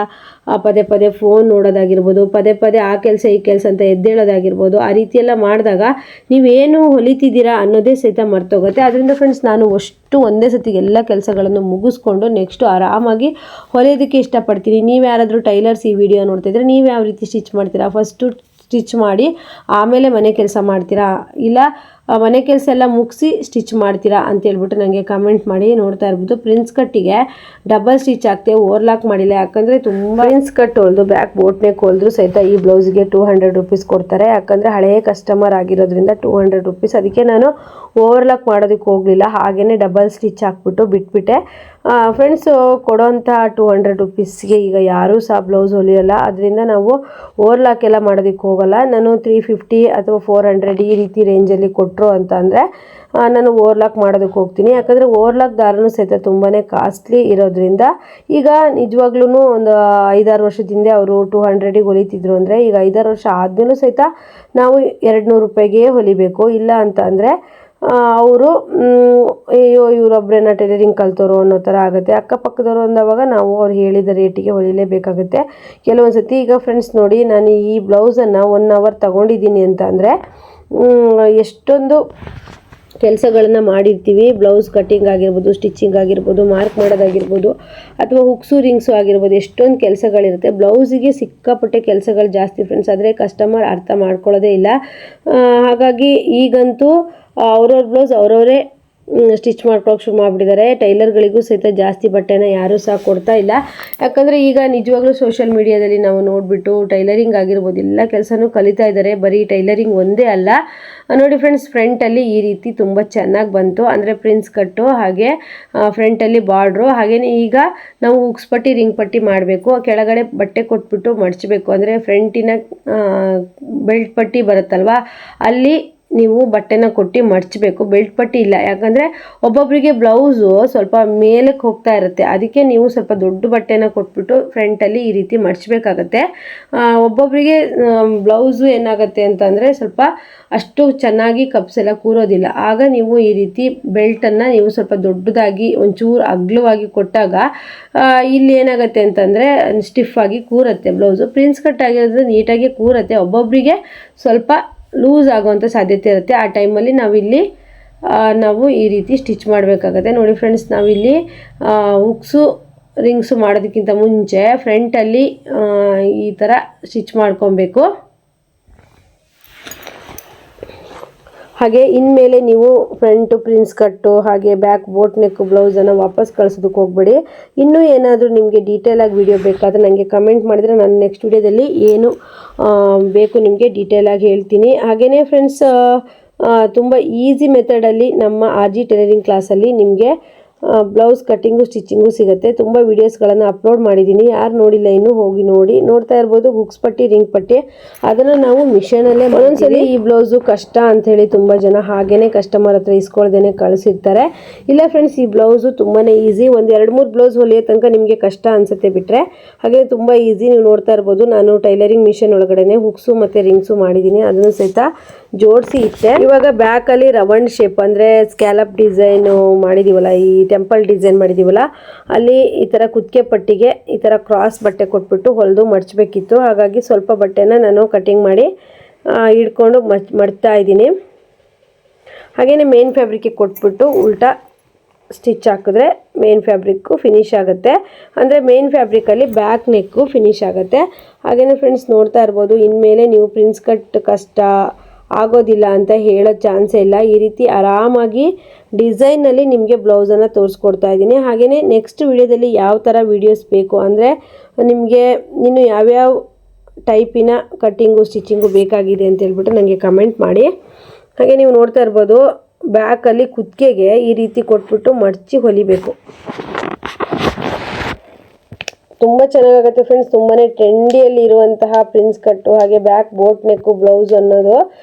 ಪದೇ ಪದೇ ಫೋನ್ ನೋಡೋದಾಗಿರ್ಬೋದು, ಪದೇ ಪದೇ ಆ ಕೆಲಸ ಈ ಕೆಲಸ ಅಂತ ಎದ್ದೇಳೋದಾಗಿರ್ಬೋದು, ಆ ರೀತಿಯೆಲ್ಲ ಮಾಡಿದಾಗ ನೀವೇನು ಹೊಲಿತಿದ್ದೀರಾ ಅನ್ನೋದೇ ಸಹಿತ ಮರ್ತೋಗುತ್ತೆ. ಅದರಿಂದ ಫ್ರೆಂಡ್ಸ್, ನಾನು ಒಂದೇ ಸತಿಗೆ ಎಲ್ಲ ಕೆಲಸಗಳನ್ನು ಮುಗಿಸ್ಕೊಂಡು ನೆಕ್ಸ್ಟು ಆರಾಮಾಗಿ ಹೊಲಿಯೋದಕ್ಕೆ ಇಷ್ಟಪಡ್ತೀನಿ. ನೀವು ಯಾರಾದರೂ ಟೈಲರ್ಸ್ ಈ ವಿಡಿಯೋ ನೋಡ್ತಿದ್ರೆ ನೀವು ಯಾವ ರೀತಿ ಸ್ಟಿಚ್ ಮಾಡ್ತೀರಾ? ಫಸ್ಟು ಸ್ಟಿಚ್ ಮಾಡಿ ಆಮೇಲೆ ಮನೆ ಕೆಲಸ ಮಾಡ್ತೀರಾ, ಇಲ್ಲ ಮನೆ ಕೆಲಸ ಎಲ್ಲ ಮುಗಿಸಿ ಸ್ಟಿಚ್ ಮಾಡ್ತೀರಾ ಅಂತೇಳ್ಬಿಟ್ಟು ನನಗೆ ಕಮೆಂಟ್ ಮಾಡಿ. ನೋಡ್ತಾ ಇರ್ಬೋದು, ಪ್ರಿನ್ಸ್ ಕಟ್ಟಿಗೆ ಡಬಲ್ ಸ್ಟಿಚ್ ಆಗ್ತೇವೆ, ಓವರ್ಲಾಕ್ ಮಾಡಿಲ್ಲ. ಯಾಕಂದರೆ ತುಂಬ ಪ್ರಿನ್ಸ್ ಕಟ್ ಹೊಲಿದು ಬ್ಯಾಕ್ ಬೋಟ್ ನೆಕ್ ಹೊಲಿದ್ರು ಸಹಿತ ಈ ಬ್ಲೌಸ್ಗೆ 200 ರೂಪೀಸ್ ಕೊಡ್ತಾರೆ. ಯಾಕಂದರೆ ಹಳೆಯ ಕಸ್ಟಮರ್ ಆಗಿರೋದ್ರಿಂದ 200 ರೂಪೀಸ್. ಅದಕ್ಕೆ ನಾನು ಓವರ್ಲಾಕ್ ಮಾಡೋದಕ್ಕೆ ಹೋಗಲಿಲ್ಲ, ಹಾಗೆಯೇ ಡಬಲ್ ಸ್ಟಿಚ್ ಹಾಕ್ಬಿಟ್ಟು ಬಿಟ್ಬಿಟ್ಟೆ. ಫ್ರೆಂಡ್ಸು ಕೊಡೋಂಥ 200 ರೂಪೀಸ್ಗೆ ಈಗ ಯಾರೂ ಸಹ ಬ್ಲೌಸ್ ಹೊಲಿಯೋಲ್ಲ. ಅದರಿಂದ ನಾವು ಓವರ್ಲಾಕ್ ಎಲ್ಲ ಮಾಡೋದಕ್ಕೆ ಹೋಗಲ್ಲ. ನಾನು 350 ಅಥವಾ 400 ಈ ರೀತಿ ರೇಂಜಲ್ಲಿ ಕೊಟ್ಟರು ಅಂತ ಅಂದರೆ ನಾನು ಓವರ್ಲಾಕ್ ಮಾಡೋದಕ್ಕೆ ಹೋಗ್ತೀನಿ. ಯಾಕಂದರೆ ಓವರ್ಲಾಕ್ ದಾರನೂ ಸಹಿತ ತುಂಬಾ ಕಾಸ್ಟ್ಲಿ ಇರೋದ್ರಿಂದ ಈಗ ನಿಜವಾಗ್ಲೂ ಒಂದು 5-6 ವರ್ಷದ ಹಿಂದೆ ಅವರು 200ಗೆ ಹೊಲಿತಿದ್ರು ಅಂದರೆ ಈಗ 5-6 ವರ್ಷ ಆದಮೇಲೂ ಸಹಿತ ನಾವು 200 ರೂಪಾಯಿಗೆ ಹೊಲಿಬೇಕು. ಇಲ್ಲ ಅಂತ ಅಂದರೆ ಅವರು ಅಯ್ಯೋ ಇವರೊಬ್ಬರೇನ ಟೈಲರಿಂಗ್ ಕಲ್ತೋರು ಅನ್ನೋ ಥರ ಆಗುತ್ತೆ. ಅಕ್ಕಪಕ್ಕದವರು ಅಂದವಾಗ ನಾವು ಅವ್ರು ಹೇಳಿದ ರೇಟಿಗೆ ಹೊಲಿಲೇಬೇಕಾಗುತ್ತೆ ಕೆಲವೊಂದು ಸತಿ. ಈಗ ಫ್ರೆಂಡ್ಸ್ ನೋಡಿ, ನಾನು ಈ ಬ್ಲೌಸನ್ನು 1 ಅವರ್ ತಗೊಂಡಿದ್ದೀನಿ ಅಂತ ಅಂದರೆ ಎಷ್ಟೊಂದು ಕೆಲಸಗಳನ್ನು ಮಾಡಿರ್ತೀವಿ. ಬ್ಲೌಸ್ ಕಟ್ಟಿಂಗ್ ಆಗಿರ್ಬೋದು, ಸ್ಟಿಚಿಂಗ್ ಆಗಿರ್ಬೋದು, ಮಾರ್ಕ್ ಮಾಡೋದಾಗಿರ್ಬೋದು, ಅಥವಾ ಹುಕ್ಸು ರಿಂಗ್ಸು ಆಗಿರ್ಬೋದು, ಎಷ್ಟೊಂದು ಕೆಲಸಗಳಿರುತ್ತೆ. ಬ್ಲೌಸಿಗೆ ಸಿಕ್ಕಾಪಟ್ಟೆ ಕೆಲಸಗಳು ಜಾಸ್ತಿ ಫ್ರೆಂಡ್ಸ್. ಆದರೆ ಕಸ್ಟಮರ್ ಅರ್ಥ ಮಾಡ್ಕೊಳ್ಳೋದೇ ಇಲ್ಲ. ಹಾಗಾಗಿ ಈಗಂತೂ ಅವ್ರವ್ರ ಬ್ಲೌಸ್ ಅವರವರೇ ಸ್ಟಿಚ್ ಮಾಡ್ಕೊಳ್ಳೋಕೆ ಶುರು ಮಾಡಿಬಿಟ್ಟಿದ್ದಾರೆ. ಟೈಲರ್ಗಳಿಗೂ ಸಹಿತ ಜಾಸ್ತಿ ಬಟ್ಟೆನ ಯಾರೂ ಸಹ ಕೊಡ್ತಾ ಇಲ್ಲ. ಯಾಕಂದರೆ ಈಗ ನಿಜವಾಗ್ಲೂ ಸೋಷಿಯಲ್ ಮೀಡಿಯಾದಲ್ಲಿ ನಾವು ನೋಡಿಬಿಟ್ಟು ಟೈಲರಿಂಗ್ ಆಗಿರ್ಬೋದು ಎಲ್ಲ ಕೆಲಸನೂ ಕಲಿತಾ ಇದ್ದಾರೆ. ಬರೀ ಟೈಲರಿಂಗ್ ಒಂದೇ ಅಲ್ಲ. ನೋಡಿ ಫ್ರೆಂಡ್ಸ್, ಫ್ರಂಟಲ್ಲಿ ಈ ರೀತಿ ತುಂಬ ಚೆನ್ನಾಗಿ ಬಂತು. ಅಂದರೆ ಪ್ರಿನ್ಸ್ ಕಟ್ಟು, ಹಾಗೆ ಫ್ರಂಟಲ್ಲಿ ಬಾರ್ಡ್ರು. ಹಾಗೆಯೇ ಈಗ ನಾವು ಹುಕ್ಸ್ ಪಟ್ಟಿ ರಿಂಗ್ ಪಟ್ಟಿ ಮಾಡಬೇಕು. ಕೆಳಗಡೆ ಬಟ್ಟೆ ಕೊಟ್ಬಿಟ್ಟು ಮಡಚಬೇಕು. ಅಂದರೆ ಫ್ರಂಟಿನ ಬೆಲ್ಟ್ ಪಟ್ಟಿ ಬರುತ್ತಲ್ವ, ಅಲ್ಲಿ ನೀವು ಬಟ್ಟೆನ ಕೊಟ್ಟು ಮಡಚಬೇಕು. ಬೆಲ್ಟ್ ಪಟ್ಟಿ ಇಲ್ಲ, ಯಾಕಂದರೆ ಒಬ್ಬೊಬ್ಬರಿಗೆ ಬ್ಲೌಸು ಸ್ವಲ್ಪ ಮೇಲಕ್ಕೆ ಹೋಗ್ತಾ ಇರುತ್ತೆ. ಅದಕ್ಕೆ ನೀವು ಸ್ವಲ್ಪ ದೊಡ್ಡ ಬಟ್ಟೆನ ಕೊಟ್ಬಿಟ್ಟು ಫ್ರಂಟಲ್ಲಿ ಈ ರೀತಿ ಮಡಚಬೇಕಾಗತ್ತೆ. ಒಬ್ಬೊಬ್ಬರಿಗೆ ಬ್ಲೌಸು ಏನಾಗುತ್ತೆ ಅಂತಂದರೆ ಸ್ವಲ್ಪ ಅಷ್ಟು ಚೆನ್ನಾಗಿ ಕಪ್ಸ್ ಎಲ್ಲ ಕೂರೋದಿಲ್ಲ. ಆಗ ನೀವು ಈ ರೀತಿ ಬೆಲ್ಟನ್ನು ನೀವು ಸ್ವಲ್ಪ ದೊಡ್ಡದಾಗಿ ಒಂಚೂರು ಅಗಲವಾಗಿ ಕೊಟ್ಟಾಗ ಇಲ್ಲಿ ಏನಾಗುತ್ತೆ ಅಂತಂದರೆ ಸ್ಟಿಫ್ ಆಗಿ ಕೂರುತ್ತೆ ಬ್ಲೌಸು. ಪ್ರಿನ್ಸ್ ಕಟ್ ಆಗಿರೋದ್ರಿಂದ ನೀಟಾಗಿ ಕೂರುತ್ತೆ. ಒಬ್ಬೊಬ್ಬರಿಗೆ ಸ್ವಲ್ಪ ಲೂಸ್ ಆಗುವಂಥ ಸಾಧ್ಯತೆ ಇರುತ್ತೆ. ಆ ಟೈಮಲ್ಲಿ ನಾವು ಈ ರೀತಿ ಸ್ಟಿಚ್ ಮಾಡಬೇಕಾಗತ್ತೆ. ನೋಡಿ ಫ್ರೆಂಡ್ಸ್, ನಾವಿಲ್ಲಿ ಹುಕ್ಸು ರಿಂಗ್ಸು ಮಾಡೋದಕ್ಕಿಂತ ಮುಂಚೆ ಫ್ರಂಟಲ್ಲಿ ಈ ಥರ ಸ್ಟಿಚ್ ಮಾಡ್ಕೊಬೇಕು. ಹಾಗೆ ಇನ್ಮೇಲೆ ನೀವು ಫ್ರಂಟು ಪ್ರಿನ್ಸ್ ಕಟ್ಟು ಹಾಗೆ ಬ್ಯಾಕ್ ಬೋಟ್ ನೆಕ್ ಬ್ಲೌಸನ್ನು ವಾಪಸ್ ಕಳಿಸೋದಕ್ಕೆ ಹೋಗಬೇಡಿ. ಇನ್ನೂ ಏನಾದರೂ ನಿಮಗೆ ಡೀಟೇಲಾಗಿ ವಿಡಿಯೋ ಬೇಕಾದರೆ ನನಗೆ ಕಮೆಂಟ್ ಮಾಡಿದರೆ ನಾನು ನೆಕ್ಸ್ಟ್ ವಿಡಿಯೋದಲ್ಲಿ ಏನು ಬೇಕು ನಿಮಗೆ ಡೀಟೇಲಾಗಿ ಹೇಳ್ತೀನಿ. ಹಾಗೆಯೇ ಫ್ರೆಂಡ್ಸ್, ತುಂಬ ಈಸಿ ಮೆಥಡಲ್ಲಿ ನಮ್ಮ RG ಟೈಲರಿಂಗ್ ಕ್ಲಾಸಲ್ಲಿ ನಿಮಗೆ ಬ್ಲೌಸ್ ಕಟ್ಟಿಂಗು ಸ್ಟಿಚಿಂಗು ಸಿಗುತ್ತೆ. ತುಂಬ ವೀಡಿಯೋಸ್ಗಳನ್ನು ಅಪ್ಲೋಡ್ ಮಾಡಿದ್ದೀನಿ, ಯಾರು ನೋಡಿಲ್ಲ ಇನ್ನೂ ಹೋಗಿ ನೋಡಿ. ನೋಡ್ತಾ ಇರ್ಬೋದು ಹುಕ್ಸ್ ಪಟ್ಟಿ, ರಿಂಗ್ ಪಟ್ಟಿ, ಅದನ್ನು ನಾವು ಮಿಷನಲ್ಲೇ ಒಂದೊಂದ್ಸಲಿ ಈ ಬ್ಲೌಸು ಕಷ್ಟ ಅಂಥೇಳಿ ತುಂಬ ಜನ ಹಾಗೇ ಕಸ್ಟಮರ್ ಹತ್ರ ಇಸ್ಕೊಳ್ದೇನೆ ಕಳಿಸಿರ್ತಾರೆ. ಇಲ್ಲ ಫ್ರೆಂಡ್ಸ್, ಈ ಬ್ಲೌಸು ತುಂಬಾ ಈಸಿ. ಒಂದು 2-3 ಬ್ಲೌಸ್ ಹೊಲಿಯೋ ತನಕ ನಿಮಗೆ ಕಷ್ಟ ಅನಿಸುತ್ತೆ ಬಿಟ್ಟರೆ, ಹಾಗೆ ತುಂಬ ಈಸಿ. ನೀವು ನೋಡ್ತಾ ಇರ್ಬೋದು, ನಾನು ಟೈಲರಿಂಗ್ ಮಿಷನ್ ಒಳಗಡೆ ಹುಕ್ಸು ಮತ್ತು ರಿಂಗ್ಸು ಮಾಡಿದ್ದೀನಿ, ಅದನ್ನು ಸಹಿತ ಜೋಡಿಸಿ ಇಟ್ಟೆ. ಇವಾಗ ಬ್ಯಾಕಲ್ಲಿ ರೌಂಡ್ ಶೇಪ್ ಅಂದರೆ ಸ್ಕ್ಯಾಲಪ್ ಡಿಸೈನು ಮಾಡಿದ್ದೀವಲ್ಲ, ಈ ಟೆಂಪಲ್ ಡಿಸೈನ್ ಮಾಡಿದ್ದೀವಲ್ಲ, ಅಲ್ಲಿ ಈ ಥರ ಕುತ್ತಿಗೆ ಪಟ್ಟಿಗೆ ಈ ಥರ ಕ್ರಾಸ್ ಬಟ್ಟೆ ಕೊಟ್ಬಿಟ್ಟು ಹೊಲಿದು ಮಡಚಬೇಕಿತ್ತು. ಹಾಗಾಗಿ ಸ್ವಲ್ಪ ಬಟ್ಟೆನ ನಾನು ಕಟಿಂಗ್ ಮಾಡಿ ಹಿಡ್ಕೊಂಡು ಮಡ್ತಾ ಇದ್ದೀನಿ. ಹಾಗೆಯೇ ಮೇನ್ ಫ್ಯಾಬ್ರಿಕ್ಗೆ ಕೊಟ್ಬಿಟ್ಟು ಉಲ್ಟಾ ಸ್ಟಿಚ್ ಹಾಕಿದ್ರೆ ಮೇನ್ ಫ್ಯಾಬ್ರಿಕ್ಕು ಫಿನಿಶ್ ಆಗುತ್ತೆ. ಅಂದರೆ ಮೇನ್ ಫ್ಯಾಬ್ರಿಕಲ್ಲಿ ಬ್ಯಾಕ್ ನೆಕ್ಕು ಫಿನಿಶ್ ಆಗುತ್ತೆ. ಹಾಗೆಯೇ ಫ್ರೆಂಡ್ಸ್ ನೋಡ್ತಾ ಇರ್ಬೋದು, ಇನ್ಮೇಲೆ ನೀವು ಪ್ರಿನ್ಸ್ ಕಟ್ ಕಷ್ಟ ಆಗೋದಿಲ್ಲ ಅಂತ ಹೇಳೋ ಚಾನ್ಸೇ ಇಲ್ಲ. ಈ ರೀತಿ ಆರಾಮಾಗಿ ಡಿಸೈನಲ್ಲಿ ನಿಮಗೆ ಬ್ಲೌಸನ್ನು ತೋರಿಸ್ಕೊಡ್ತಾ ಇದ್ದೀನಿ. ಹಾಗೆಯೇ ನೆಕ್ಸ್ಟ್ ವಿಡಿಯೋದಲ್ಲಿ ಯಾವ ಥರ ವೀಡಿಯೋಸ್ ಬೇಕು ಅಂದರೆ ನಿಮಗೆ ಇನ್ನು ಯಾವ್ಯಾವ ಟೈಪಿನ ಕಟ್ಟಿಂಗು ಸ್ಟಿಚಿಂಗು ಬೇಕಾಗಿದೆ ಅಂತ ಹೇಳ್ಬಿಟ್ಟು ನನಗೆ ಕಮೆಂಟ್ ಮಾಡಿ. ಹಾಗೆ ನೀವು ನೋಡ್ತಾ ಇರ್ಬೋದು, ಬ್ಯಾಕಲ್ಲಿ ಕುತ್ತಿಗೆಗೆ ಈ ರೀತಿ ಕೊಟ್ಬಿಟ್ಟು ಮಡಚಿ ಹೊಲಿಬೇಕು. ತುಂಬ ಚೆನ್ನಾಗಾಗುತ್ತೆ ಫ್ರೆಂಡ್ಸ್. ತುಂಬಾ ಟ್ರೆಂಡಿಯಲ್ಲಿ ಇರುವಂತಹ ಪ್ರಿನ್ಸ್ ಕಟ್ಟು ಹಾಗೆ ಬ್ಯಾಕ್ ಬೋಟ್ ನೆಕ್ಕು ಬ್ಲೌಸ್ ಅನ್ನೋದು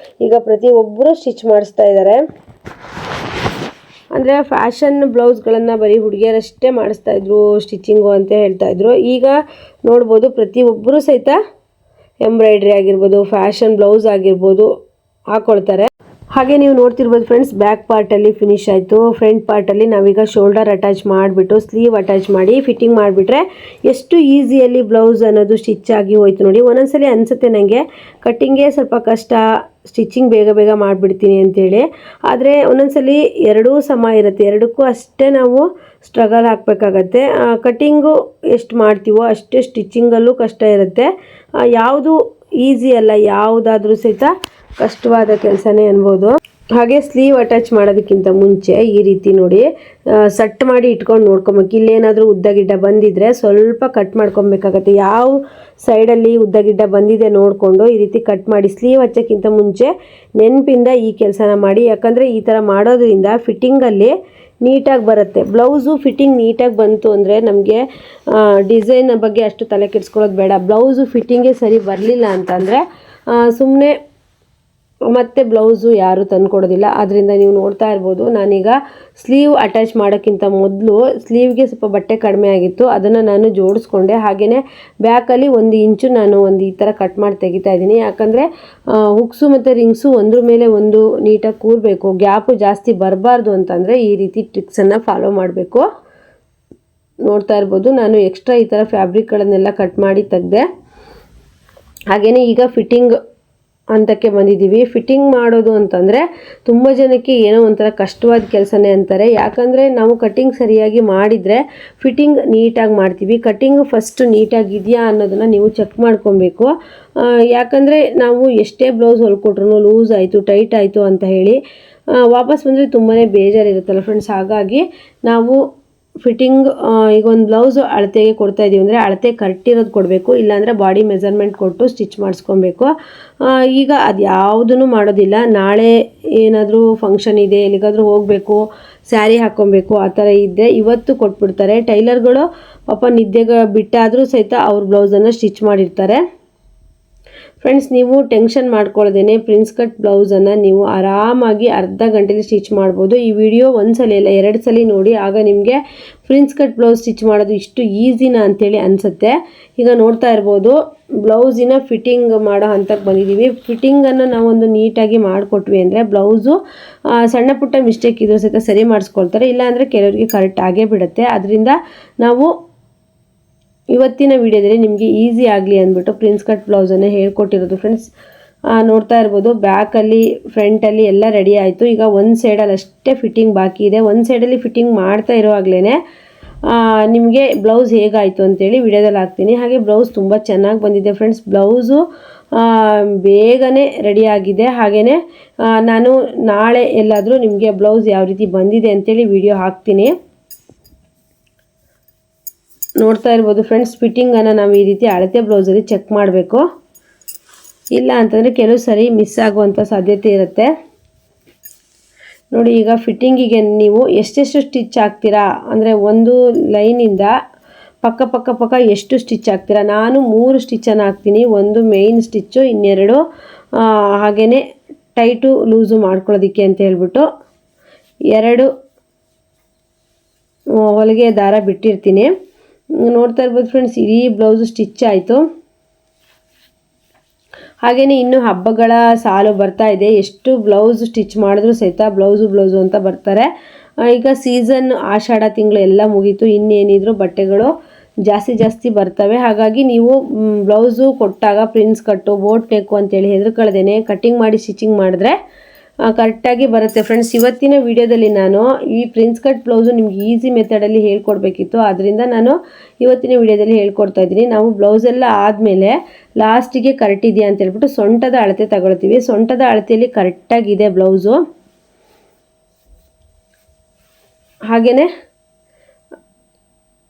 ಈಗ ಪ್ರತಿಯೊಬ್ಬರು ಸ್ಟಿಚ್ ಮಾಡಿಸ್ತಾ ಇದ್ದಾರೆ. ಅಂದರೆ ಫ್ಯಾಷನ್ ಬ್ಲೌಸ್ಗಳನ್ನು ಬರೀ ಹುಡುಗಿಯರಷ್ಟೇ ಮಾಡಿಸ್ತಾ ಇದ್ರು ಸ್ಟಿಚಿಂಗು ಅಂತ ಹೇಳ್ತಾ ಇದ್ರು. ಈಗ ನೋಡ್ಬೋದು ಪ್ರತಿಯೊಬ್ಬರು ಸಹಿತ ಎಂಬ್ರಾಯ್ಡ್ರಿ ಆಗಿರ್ಬೋದು, ಫ್ಯಾಷನ್ ಬ್ಲೌಸ್ ಆಗಿರ್ಬೋದು ಹಾಕ್ಕೊಳ್ತಾರೆ. ಹಾಗೆ ನೀವು ನೋಡ್ತಿರ್ಬೋದು ಫ್ರೆಂಡ್ಸ್, ಬ್ಯಾಕ್ ಪಾರ್ಟಲ್ಲಿ ಫಿನಿಶ್ ಆಯಿತು. ಫ್ರಂಟ್ ಪಾರ್ಟಲ್ಲಿ ನಾವೀಗ ಶೋಲ್ಡರ್ ಅಟ್ಯಾಚ್ ಮಾಡಿಬಿಟ್ಟು ಸ್ಲೀವ್ ಅಟ್ಯಾಚ್ ಮಾಡಿ ಫಿಟ್ಟಿಂಗ್ ಮಾಡಿಬಿಟ್ರೆ ಎಷ್ಟು ಈಸಿಯಲ್ಲಿ ಬ್ಲೌಸ್ ಅನ್ನೋದು ಸ್ಟಿಚ್ ಆಗಿ ಹೋಯ್ತು ನೋಡಿ. ಒಂದೊಂದ್ಸಲಿ ಅನಿಸುತ್ತೆ ನನಗೆ ಕಟ್ಟಿಂಗೇ ಸ್ವಲ್ಪ ಕಷ್ಟ, ಸ್ಟಿಚಿಂಗ್ ಬೇಗ ಬೇಗ ಮಾಡಿಬಿಡ್ತೀನಿ ಅಂತೇಳಿ. ಆದರೆ ಒಂದೊಂದ್ಸಲಿ ಎರಡೂ ಸಮ ಇರುತ್ತೆ, ಎರಡಕ್ಕೂ ಅಷ್ಟೇ ನಾವು ಸ್ಟ್ರಗಲ್ ಹಾಕಬೇಕಾಗತ್ತೆ. ಕಟ್ಟಿಂಗು ಎಷ್ಟು ಮಾಡ್ತೀವೋ ಅಷ್ಟೇ ಸ್ಟಿಚಿಂಗಲ್ಲೂ ಕಷ್ಟ ಇರುತ್ತೆ. ಯಾವುದು ಈಸಿ ಅಲ್ಲ, ಯಾವುದಾದ್ರೂ ಸಹಿತ ಕಷ್ಟವಾದ ಕೆಲಸನೇ ಅನ್ಬೋದು. ಹಾಗೆ ಸ್ಲೀವ್ ಅಟ್ಯಾಚ್ ಮಾಡೋದಕ್ಕಿಂತ ಮುಂಚೆ ಈ ರೀತಿ ನೋಡಿ ಸಟ್ ಮಾಡಿ ಇಟ್ಕೊಂಡು ನೋಡ್ಕೊಬೇಕು. ಇಲ್ಲೇನಾದರೂ ಉದ್ದ ಗಿಡ್ಡ ಬಂದಿದ್ರೆ ಸ್ವಲ್ಪ ಕಟ್ ಮಾಡ್ಕೊಬೇಕಾಗತ್ತೆ. ಯಾವ ಸೈಡಲ್ಲಿ ಉದ್ದ ಗಿಡ್ಡ ಬಂದಿದೆ ನೋಡಿಕೊಂಡು ಈ ರೀತಿ ಕಟ್ ಮಾಡಿ. ಸ್ಲೀವ್ ಹಚ್ಚೋಕ್ಕಿಂತ ಮುಂಚೆ ನೆನಪಿಂದ ಈ ಕೆಲಸನ ಮಾಡಿ, ಯಾಕಂದರೆ ಈ ಥರ ಮಾಡೋದ್ರಿಂದ ಫಿಟ್ಟಿಂಗಲ್ಲಿ ನೀಟಾಗಿ ಬರುತ್ತೆ. ಬ್ಲೌಸು ಫಿಟ್ಟಿಂಗ್ ನೀಟಾಗಿ ಬಂತು ಅಂದರೆ ನಮಗೆ ಡಿಸೈನ್ ಬಗ್ಗೆ ಅಷ್ಟು ತಲೆ ಕೆಡಿಸ್ಕೊಳ್ಳೋದು ಬೇಡ. ಬ್ಲೌಸು ಫಿಟ್ಟಿಂಗೇ ಸರಿ ಬರಲಿಲ್ಲ ಅಂತಂದರೆ ಸುಮ್ಮನೆ ಮತ್ತು ಬ್ಲೌಸು ಯಾರೂ ತಂದುಕೊಡೋದಿಲ್ಲ. ಆದ್ದರಿಂದ ನೀವು ನೋಡ್ತಾ ಇರ್ಬೋದು, ನಾನೀಗ ಸ್ಲೀವ್ ಅಟ್ಯಾಚ್ ಮಾಡೋಕ್ಕಿಂತ ಮೊದಲು ಸ್ಲೀವ್ಗೆ ಸ್ವಲ್ಪ ಬಟ್ಟೆ ಕಡಿಮೆ ಆಗಿತ್ತು, ಅದನ್ನು ನಾನು ಜೋಡಿಸ್ಕೊಂಡೆ. ಹಾಗೆಯೇ ಬ್ಯಾಕಲ್ಲಿ 1 ಇಂಚು ನಾನು ಈ ಥರ ಕಟ್ ಮಾಡಿ ತೆಗಿತಾ ಇದ್ದೀನಿ. ಯಾಕಂದರೆ ಹುಕ್ಸು ಮತ್ತು ರಿಂಗ್ಸು ಒಂದ್ರ ಮೇಲೆ ಒಂದು ನೀಟಾಗಿ ಕೂರಬೇಕು, ಗ್ಯಾಪು ಜಾಸ್ತಿ ಬರಬಾರ್ದು ಅಂತಂದರೆ ಈ ರೀತಿ ಟ್ರಿಕ್ಸನ್ನು ಫಾಲೋ ಮಾಡಬೇಕು. ನೋಡ್ತಾ ಇರ್ಬೋದು, ನಾನು ಎಕ್ಸ್ಟ್ರಾ ಈ ಥರ ಫ್ಯಾಬ್ರಿಕ್ಗಳನ್ನೆಲ್ಲ ಕಟ್ ಮಾಡಿ ತೆಗೆದೆ. ಹಾಗೆಯೇ ಈಗ ಫಿಟ್ಟಿಂಗ್ ಹಂತಕ್ಕೆ ಬಂದಿದ್ದೀವಿ. ಫಿಟ್ಟಿಂಗ್ ಮಾಡೋದು ಅಂತಂದರೆ ತುಂಬ ಜನಕ್ಕೆ ಏನೋ ಒಂಥರ ಕಷ್ಟವಾದ ಕೆಲಸನೇ ಅಂತಾರೆ. ಯಾಕಂದರೆ ನಾವು ಕಟ್ಟಿಂಗ್ ಸರಿಯಾಗಿ ಮಾಡಿದರೆ ಫಿಟ್ಟಿಂಗ್ ನೀಟಾಗಿ ಮಾಡ್ತೀವಿ. ಕಟ್ಟಿಂಗ್ ಫಸ್ಟ್ ನೀಟಾಗಿದೆಯಾ ಅನ್ನೋದನ್ನು ನೀವು ಚೆಕ್ ಮಾಡ್ಕೊಬೇಕು. ಯಾಕಂದರೆ ನಾವು ಎಷ್ಟೇ ಬ್ಲೌಸ್ ಹೊಲ್ಕೊಟ್ರು ಲೂಸ್ ಆಯಿತು, ಟೈಟ್ ಆಯಿತು ಅಂತ ಹೇಳಿ ವಾಪಸ್ ಬಂದರೆ ತುಂಬಾ ಬೇಜಾರಿರುತ್ತಲ್ಲ ಫ್ರೆಂಡ್ಸ್. ಹಾಗಾಗಿ ನಾವು ಫಿಟ್ಟಿಂಗ್ ಈಗ ಒಂದು ಬ್ಲೌಸು ಅಳತೆಗೆ ಕೊಡ್ತಾ ಇದ್ದೀವಿ ಅಂದರೆ ಅಳತೆ ಕರೆಕ್ಟ್ ಇರೋದು ಕೊಡಬೇಕು, ಇಲ್ಲಾಂದರೆ ಬಾಡಿ ಮೆಜರ್ಮೆಂಟ್ ಕೊಟ್ಟು ಸ್ಟಿಚ್ ಮಾಡಿಸ್ಕೊಬೇಕು. ಈಗ ಅದು ಯಾವುದೂ ಮಾಡೋದಿಲ್ಲ. ನಾಳೆ ಏನಾದರೂ ಫಂಕ್ಷನ್ ಇದೆ, ಎಲ್ಲಿಗಾದರೂ ಹೋಗಬೇಕು, ಸ್ಯಾರಿ ಹಾಕ್ಕೊಬೇಕು, ಆ ಥರ ಇದ್ದರೆ ಇವತ್ತು ಕೊಟ್ಬಿಡ್ತಾರೆ. ಟೈಲರ್ಗಳು ಪಾಪ ನಿದ್ದೆಗೆ ಬಿಟ್ಟಾದರೂ ಸಹಿತ ಅವ್ರ ಬ್ಲೌಸನ್ನು ಸ್ಟಿಚ್ ಮಾಡಿರ್ತಾರೆ. ಫ್ರೆಂಡ್ಸ್, ನೀವು ಟೆನ್ಷನ್ ಮಾಡ್ಕೊಳ್ಳೋದೇನೆ ಪ್ರಿನ್ಸ್ ಕಟ್ ಬ್ಲೌಸನ್ನು ನೀವು ಆರಾಮಾಗಿ ಅರ್ಧ ಗಂಟೆಲಿ ಸ್ಟಿಚ್ ಮಾಡ್ಬೋದು. ಈ ವಿಡಿಯೋ ಒಂದ್ಸಲ ಇಲ್ಲ 2 ಸಲ ನೋಡಿ, ಆಗ ನಿಮಗೆ ಪ್ರಿನ್ಸ್ ಕಟ್ ಬ್ಲೌಸ್ ಸ್ಟಿಚ್ ಮಾಡೋದು ಇಷ್ಟು ಈಸಿನಾ ಅಂತೇಳಿ ಅನಿಸುತ್ತೆ. ಈಗ ನೋಡ್ತಾ ಇರ್ಬೋದು, ಬ್ಲೌಸಿನ ಫಿಟ್ಟಿಂಗ್ ಮಾಡೋ ಹಂತಕ್ಕೆ ಬಂದಿದ್ದೀವಿ. ಫಿಟ್ಟಿಂಗನ್ನು ನಾವೊಂದು ನೀಟಾಗಿ ಮಾಡಿಕೊಟ್ವಿ ಅಂದರೆ ಬ್ಲೌಸು ಸಣ್ಣ ಪುಟ್ಟ ಮಿಸ್ಟೇಕ್ ಇದ್ರೂ ಸಹಿತ ಸರಿ ಮಾಡಿಸ್ಕೊಳ್ತಾರೆ, ಇಲ್ಲಾಂದರೆ ಕೆಲವರಿಗೆ ಕರೆಕ್ಟ್ ಆಗೇ ಬಿಡುತ್ತೆ. ಅದರಿಂದ ನಾವು ಇವತ್ತಿನ ವಿಡಿಯೋದಲ್ಲಿ ನಿಮಗೆ ಈಸಿ ಆಗಲಿ ಅಂದ್ಬಿಟ್ಟು ಪ್ರಿನ್ಸ್ ಕಟ್ ಬ್ಲೌಸನ್ನು ಹೇಳ್ಕೊಟ್ಟಿರೋದು ಫ್ರೆಂಡ್ಸ್. ನೋಡ್ತಾ ಇರ್ಬೋದು, ಬ್ಯಾಕಲ್ಲಿ ಫ್ರಂಟಲ್ಲಿ ಎಲ್ಲ ರೆಡಿ ಆಯಿತು. ಈಗ ಒಂದು ಸೈಡಲ್ಲಿ ಅಷ್ಟೇ ಫಿಟ್ಟಿಂಗ್ ಬಾಕಿ ಇದೆ. ಒಂದು ಸೈಡಲ್ಲಿ ಫಿಟ್ಟಿಂಗ್ ಮಾಡ್ತಾ ಇರೋವಾಗಲೇ ನಿಮಗೆ ಬ್ಲೌಸ್ ಹೇಗಾಯಿತು ಅಂತೇಳಿ ವಿಡಿಯೋದಲ್ಲಿ ಹಾಕ್ತೀನಿ. ಹಾಗೆ ಬ್ಲೌಸ್ ತುಂಬ ಚೆನ್ನಾಗಿ ಬಂದಿದೆ ಫ್ರೆಂಡ್ಸ್. ಬ್ಲೌಸು ಬೇಗನೆ ರೆಡಿಯಾಗಿದೆ. ಹಾಗೆಯೇ ನಾನು ನಾಳೆ ಎಲ್ಲಾದರೂ ನಿಮಗೆ ಬ್ಲೌಸ್ ಯಾವ ರೀತಿ ಬಂದಿದೆ ಅಂತೇಳಿ ವಿಡಿಯೋ ಹಾಕ್ತೀನಿ. ನೋಡ್ತಾ ಇರ್ಬೋದು ಫ್ರೆಂಡ್ಸ್, ಫಿಟ್ಟಿಂಗನ್ನು ನಾವು ಈ ರೀತಿ ಅಳತೆ ಬ್ಲೌಸಲ್ಲಿ ಚೆಕ್ ಮಾಡಬೇಕು. ಇಲ್ಲ ಅಂತಂದರೆ ಕೆಲವು ಸರಿ ಮಿಸ್ ಆಗುವಂಥ ಸಾಧ್ಯತೆ ಇರುತ್ತೆ. ನೋಡಿ ಈಗ ಫಿಟ್ಟಿಂಗಿಗೆ ನೀವು ಎಷ್ಟೆಷ್ಟು ಸ್ಟಿಚ್ ಹಾಕ್ತೀರಾ ಅಂದರೆ ಒಂದು ಲೈನಿಂದ ಪಕ್ಕ ಎಷ್ಟು ಸ್ಟಿಚ್ ಹಾಕ್ತೀರಾ. ನಾನು 3 ಸ್ಟಿಚ್ಚನ್ನು ಹಾಕ್ತೀನಿ. ಒಂದು ಮೇಯ್ನ್ ಸ್ಟಿಚ್ಚು, ಇನ್ನೆರಡು ಹಾಗೆಯೇ ಟೈಟು ಲೂಸು ಮಾಡ್ಕೊಳ್ಳೋದಕ್ಕೆ ಅಂತ ಹೇಳ್ಬಿಟ್ಟು 2 ಹೊಲಿಗೆ ದಾರ ಬಿಟ್ಟಿರ್ತೀನಿ. ನೋಡ್ತಾ ಇರ್ಬೋದು ಫ್ರೆಂಡ್ಸ್, ಇಡೀ ಬ್ಲೌಸು ಸ್ಟಿಚ್ ಆಯಿತು. ಹಾಗೆಯೇ ಇನ್ನು ಹಬ್ಬಗಳ ಸಾಲು ಬರ್ತಾ ಇದೆ. ಎಷ್ಟು ಬ್ಲೌಸ್ ಸ್ಟಿಚ್ ಮಾಡಿದ್ರೂ ಸಹಿತ ಬ್ಲೌಸು ಅಂತ ಬರ್ತಾರೆ. ಈಗ ಸೀಸನ್ ಆಷಾಢ ತಿಂಗಳು ಎಲ್ಲ ಮುಗೀತು, ಇನ್ನೇನಿದ್ರು ಬಟ್ಟೆಗಳು ಜಾಸ್ತಿ ಬರ್ತವೆ. ಹಾಗಾಗಿ ನೀವು ಬ್ಲೌಸು ಕೊಟ್ಟಾಗ ಪ್ರಿನ್ಸ್ ಕಟ್ಟು, ಬೋಟ್ ನೆಕ್ಕು ಅಂತೇಳಿ ಹೆದರ್ಕೊಳ್ಳದೇನೆ ಕಟ್ಟಿಂಗ್ ಮಾಡಿ ಸ್ಟಿಚಿಂಗ್ ಮಾಡಿದ್ರೆ ಕರೆಕ್ಟಾಗಿ ಬರುತ್ತೆ ಫ್ರೆಂಡ್ಸ್. ಇವತ್ತಿನ ವಿಡಿಯೋದಲ್ಲಿ ನಾನು ಈ ಪ್ರಿನ್ಸ್ ಕಟ್ ಬ್ಲೌಸು ನಿಮ್ಗೆ ಈಸಿ ಮೆಥಡಲ್ಲಿ ಹೇಳ್ಕೊಡ್ಬೇಕಿತ್ತು, ಆದ್ದರಿಂದ ನಾನು ಇವತ್ತಿನ ವಿಡಿಯೋದಲ್ಲಿ ಹೇಳ್ಕೊಡ್ತಾ ಇದ್ದೀನಿ. ನಾವು ಬ್ಲೌಸೆಲ್ಲ ಆದಮೇಲೆ ಲಾಸ್ಟಿಗೆ ಕರೆಕ್ಟ್ ಇದೆಯಾ ಅಂತ ಹೇಳ್ಬಿಟ್ಟು ಸೊಂಟದ ಅಳತೆ ತಗೊಳ್ತೀವಿ. ಸೊಂಟದ ಅಳತೆಯಲ್ಲಿ ಕರೆಕ್ಟಾಗಿದೆ ಬ್ಲೌಸು. ಹಾಗೆಯೇ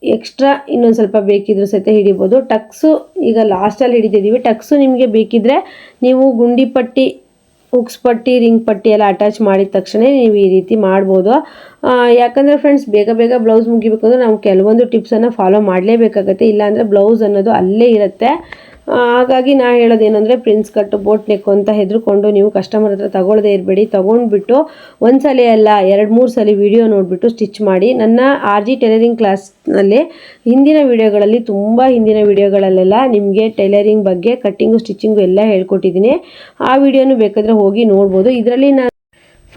ಎಕ್ಸ್ಟ್ರಾ ಇನ್ನೊಂದು ಸ್ವಲ್ಪ ಬೇಕಿದ್ರೂ ಸಹಿತ ಹಿಡಿಬೋದು. ಟಕ್ಸು ಈಗ ಲಾಸ್ಟಲ್ಲಿ ಹಿಡಿತಿದ್ದೀವಿ. ಟಕ್ಸು ನಿಮಗೆ ಬೇಕಿದ್ದರೆ ನೀವು ಗುಂಡಿ ಪಟ್ಟಿ, ಹುಕ್ಸ್ ಪಟ್ಟಿ, ರಿಂಗ್ ಪಟ್ಟಿ ಎಲ್ಲ ಅಟ್ಯಾಚ್ ಮಾಡಿದ ತಕ್ಷಣ ನೀವು ಈ ರೀತಿ ಮಾಡ್ಬೋದು. ಯಾಕಂದರೆ ಫ್ರೆಂಡ್ಸ್, ಬೇಗ ಬ್ಲೌಸ್ ಮುಗಿಬೇಕಂದ್ರೆ ನಾವು ಕೆಲವೊಂದು ಟಿಪ್ಸನ್ನು ಫಾಲೋ ಮಾಡಲೇಬೇಕಾಗತ್ತೆ, ಇಲ್ಲಾಂದರೆ ಬ್ಲೌಸ್ ಅನ್ನೋದು ಅಲ್ಲೇ ಇರುತ್ತೆ. ಹಾಗಾಗಿ ನಾ ಹೇಳೋದೇನೆಂದರೆ ಪ್ರಿನ್ಸ್ ಕಟ್ಟು, ಬೋಟ್ ನೆಕ್ಕು ಅಂತ ಹೆದರ್ಕೊಂಡು ನೀವು ಕಸ್ಟಮರ್ ಹತ್ರ ತಗೊಳ್ಳದೇ ಇರಬೇಡಿ. ತೊಗೊಂಡ್ಬಿಟ್ಟು ಒಂದು ಸಲ ಅಲ್ಲ 2-3 ಸಲ ವಿಡಿಯೋ ನೋಡಿಬಿಟ್ಟು ಸ್ಟಿಚ್ ಮಾಡಿ. ನನ್ನ RG ಟೈಲರಿಂಗ್ ಕ್ಲಾಸ್ನಲ್ಲಿ ಹಿಂದಿನ ವಿಡಿಯೋಗಳಲ್ಲೆಲ್ಲ ನಿಮಗೆ ಟೈಲರಿಂಗ್ ಬಗ್ಗೆ ಕಟ್ಟಿಂಗು ಸ್ಟಿಚಿಂಗು ಎಲ್ಲ ಹೇಳ್ಕೊಟ್ಟಿದ್ದೀನಿ. ಆ ವಿಡಿಯೋನು ಬೇಕಾದರೆ ಹೋಗಿ ನೋಡ್ಬೋದು. ಇದರಲ್ಲಿ ನಾನು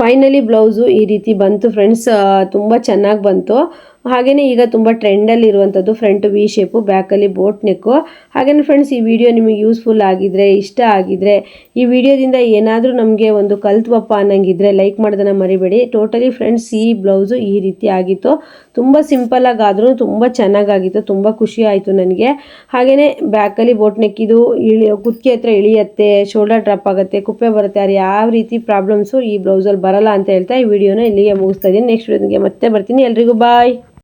ಫೈನಲಿ ಬ್ಲೌಸು ಈ ರೀತಿ ಬಂತು ಫ್ರೆಂಡ್ಸ್, ತುಂಬ ಚೆನ್ನಾಗಿ ಬಂತು. ಹಾಗೆಯೇ ಈಗ ತುಂಬ ಟ್ರೆಂಡಲ್ಲಿ ಇರುವಂಥದ್ದು ಫ್ರಂಟ್ ವಿ ಶೇಪು, ಬ್ಯಾಕಲ್ಲಿ ಬೋಟ್ ನೆಕ್ಕು. ಹಾಗೆಯೇ ಫ್ರೆಂಡ್ಸ್, ಈ ವಿಡಿಯೋ ನಿಮಗೆ ಯೂಸ್ಫುಲ್ ಆಗಿದ್ರೆ, ಇಷ್ಟ ಆಗಿದ್ರೆ, ಈ ವಿಡಿಯೋದಿಂದ ಏನಾದರೂ ನಮಗೆ ಒಂದು ಕಲ್ತ್ವಪ್ಪ ಅನ್ನಂಗಿದ್ರೆ ಲೈಕ್ ಮಾಡೋದನ್ನು ಮರಿಬೇಡಿ. ಟೋಟಲಿ ಫ್ರೆಂಡ್ಸ್, ಈ ಬ್ಲೌಸು ಈ ರೀತಿ ಆಗಿತ್ತು. ತುಂಬ ಸಿಂಪಲ್ಲಾಗಾದ್ರೂ ತುಂಬ ಚೆನ್ನಾಗಾಗಿತ್ತು, ತುಂಬ ಖುಷಿ ಆಯಿತು ನನಗೆ. ಹಾಗೆಯೇ ಬ್ಯಾಕಲ್ಲಿ ಬೋಟ್ ನೆಕ್, ಇದು ಕುತ್ತಿಗೆ ಹತ್ರ ಇಳಿಯುತ್ತೆ, ಶೋಲ್ಡರ್ ಡ್ರಾಪ್ ಆಗುತ್ತೆ, ಕುಪ್ಪೆ ಬರುತ್ತೆ, ಅದು ಯಾವ ರೀತಿ ಪ್ರಾಬ್ಲಮ್ಸು ಈ ಬ್ಲೌಸಲ್ಲಿ ಬರಲ್ಲ ಅಂತ ಹೇಳ್ತಾ ಈ ವಿಡಿಯೋನ ಇಲ್ಲಿಗೆ ಮುಗಿಸ್ತಾ ಇದ್ದೀನಿ. ನೆಕ್ಸ್ಟ್ ವಿಡಿಯೋಗೆ ಮತ್ತೆ ಬರ್ತೀನಿ. ಎಲ್ರಿಗೂ ಬಾಯ್.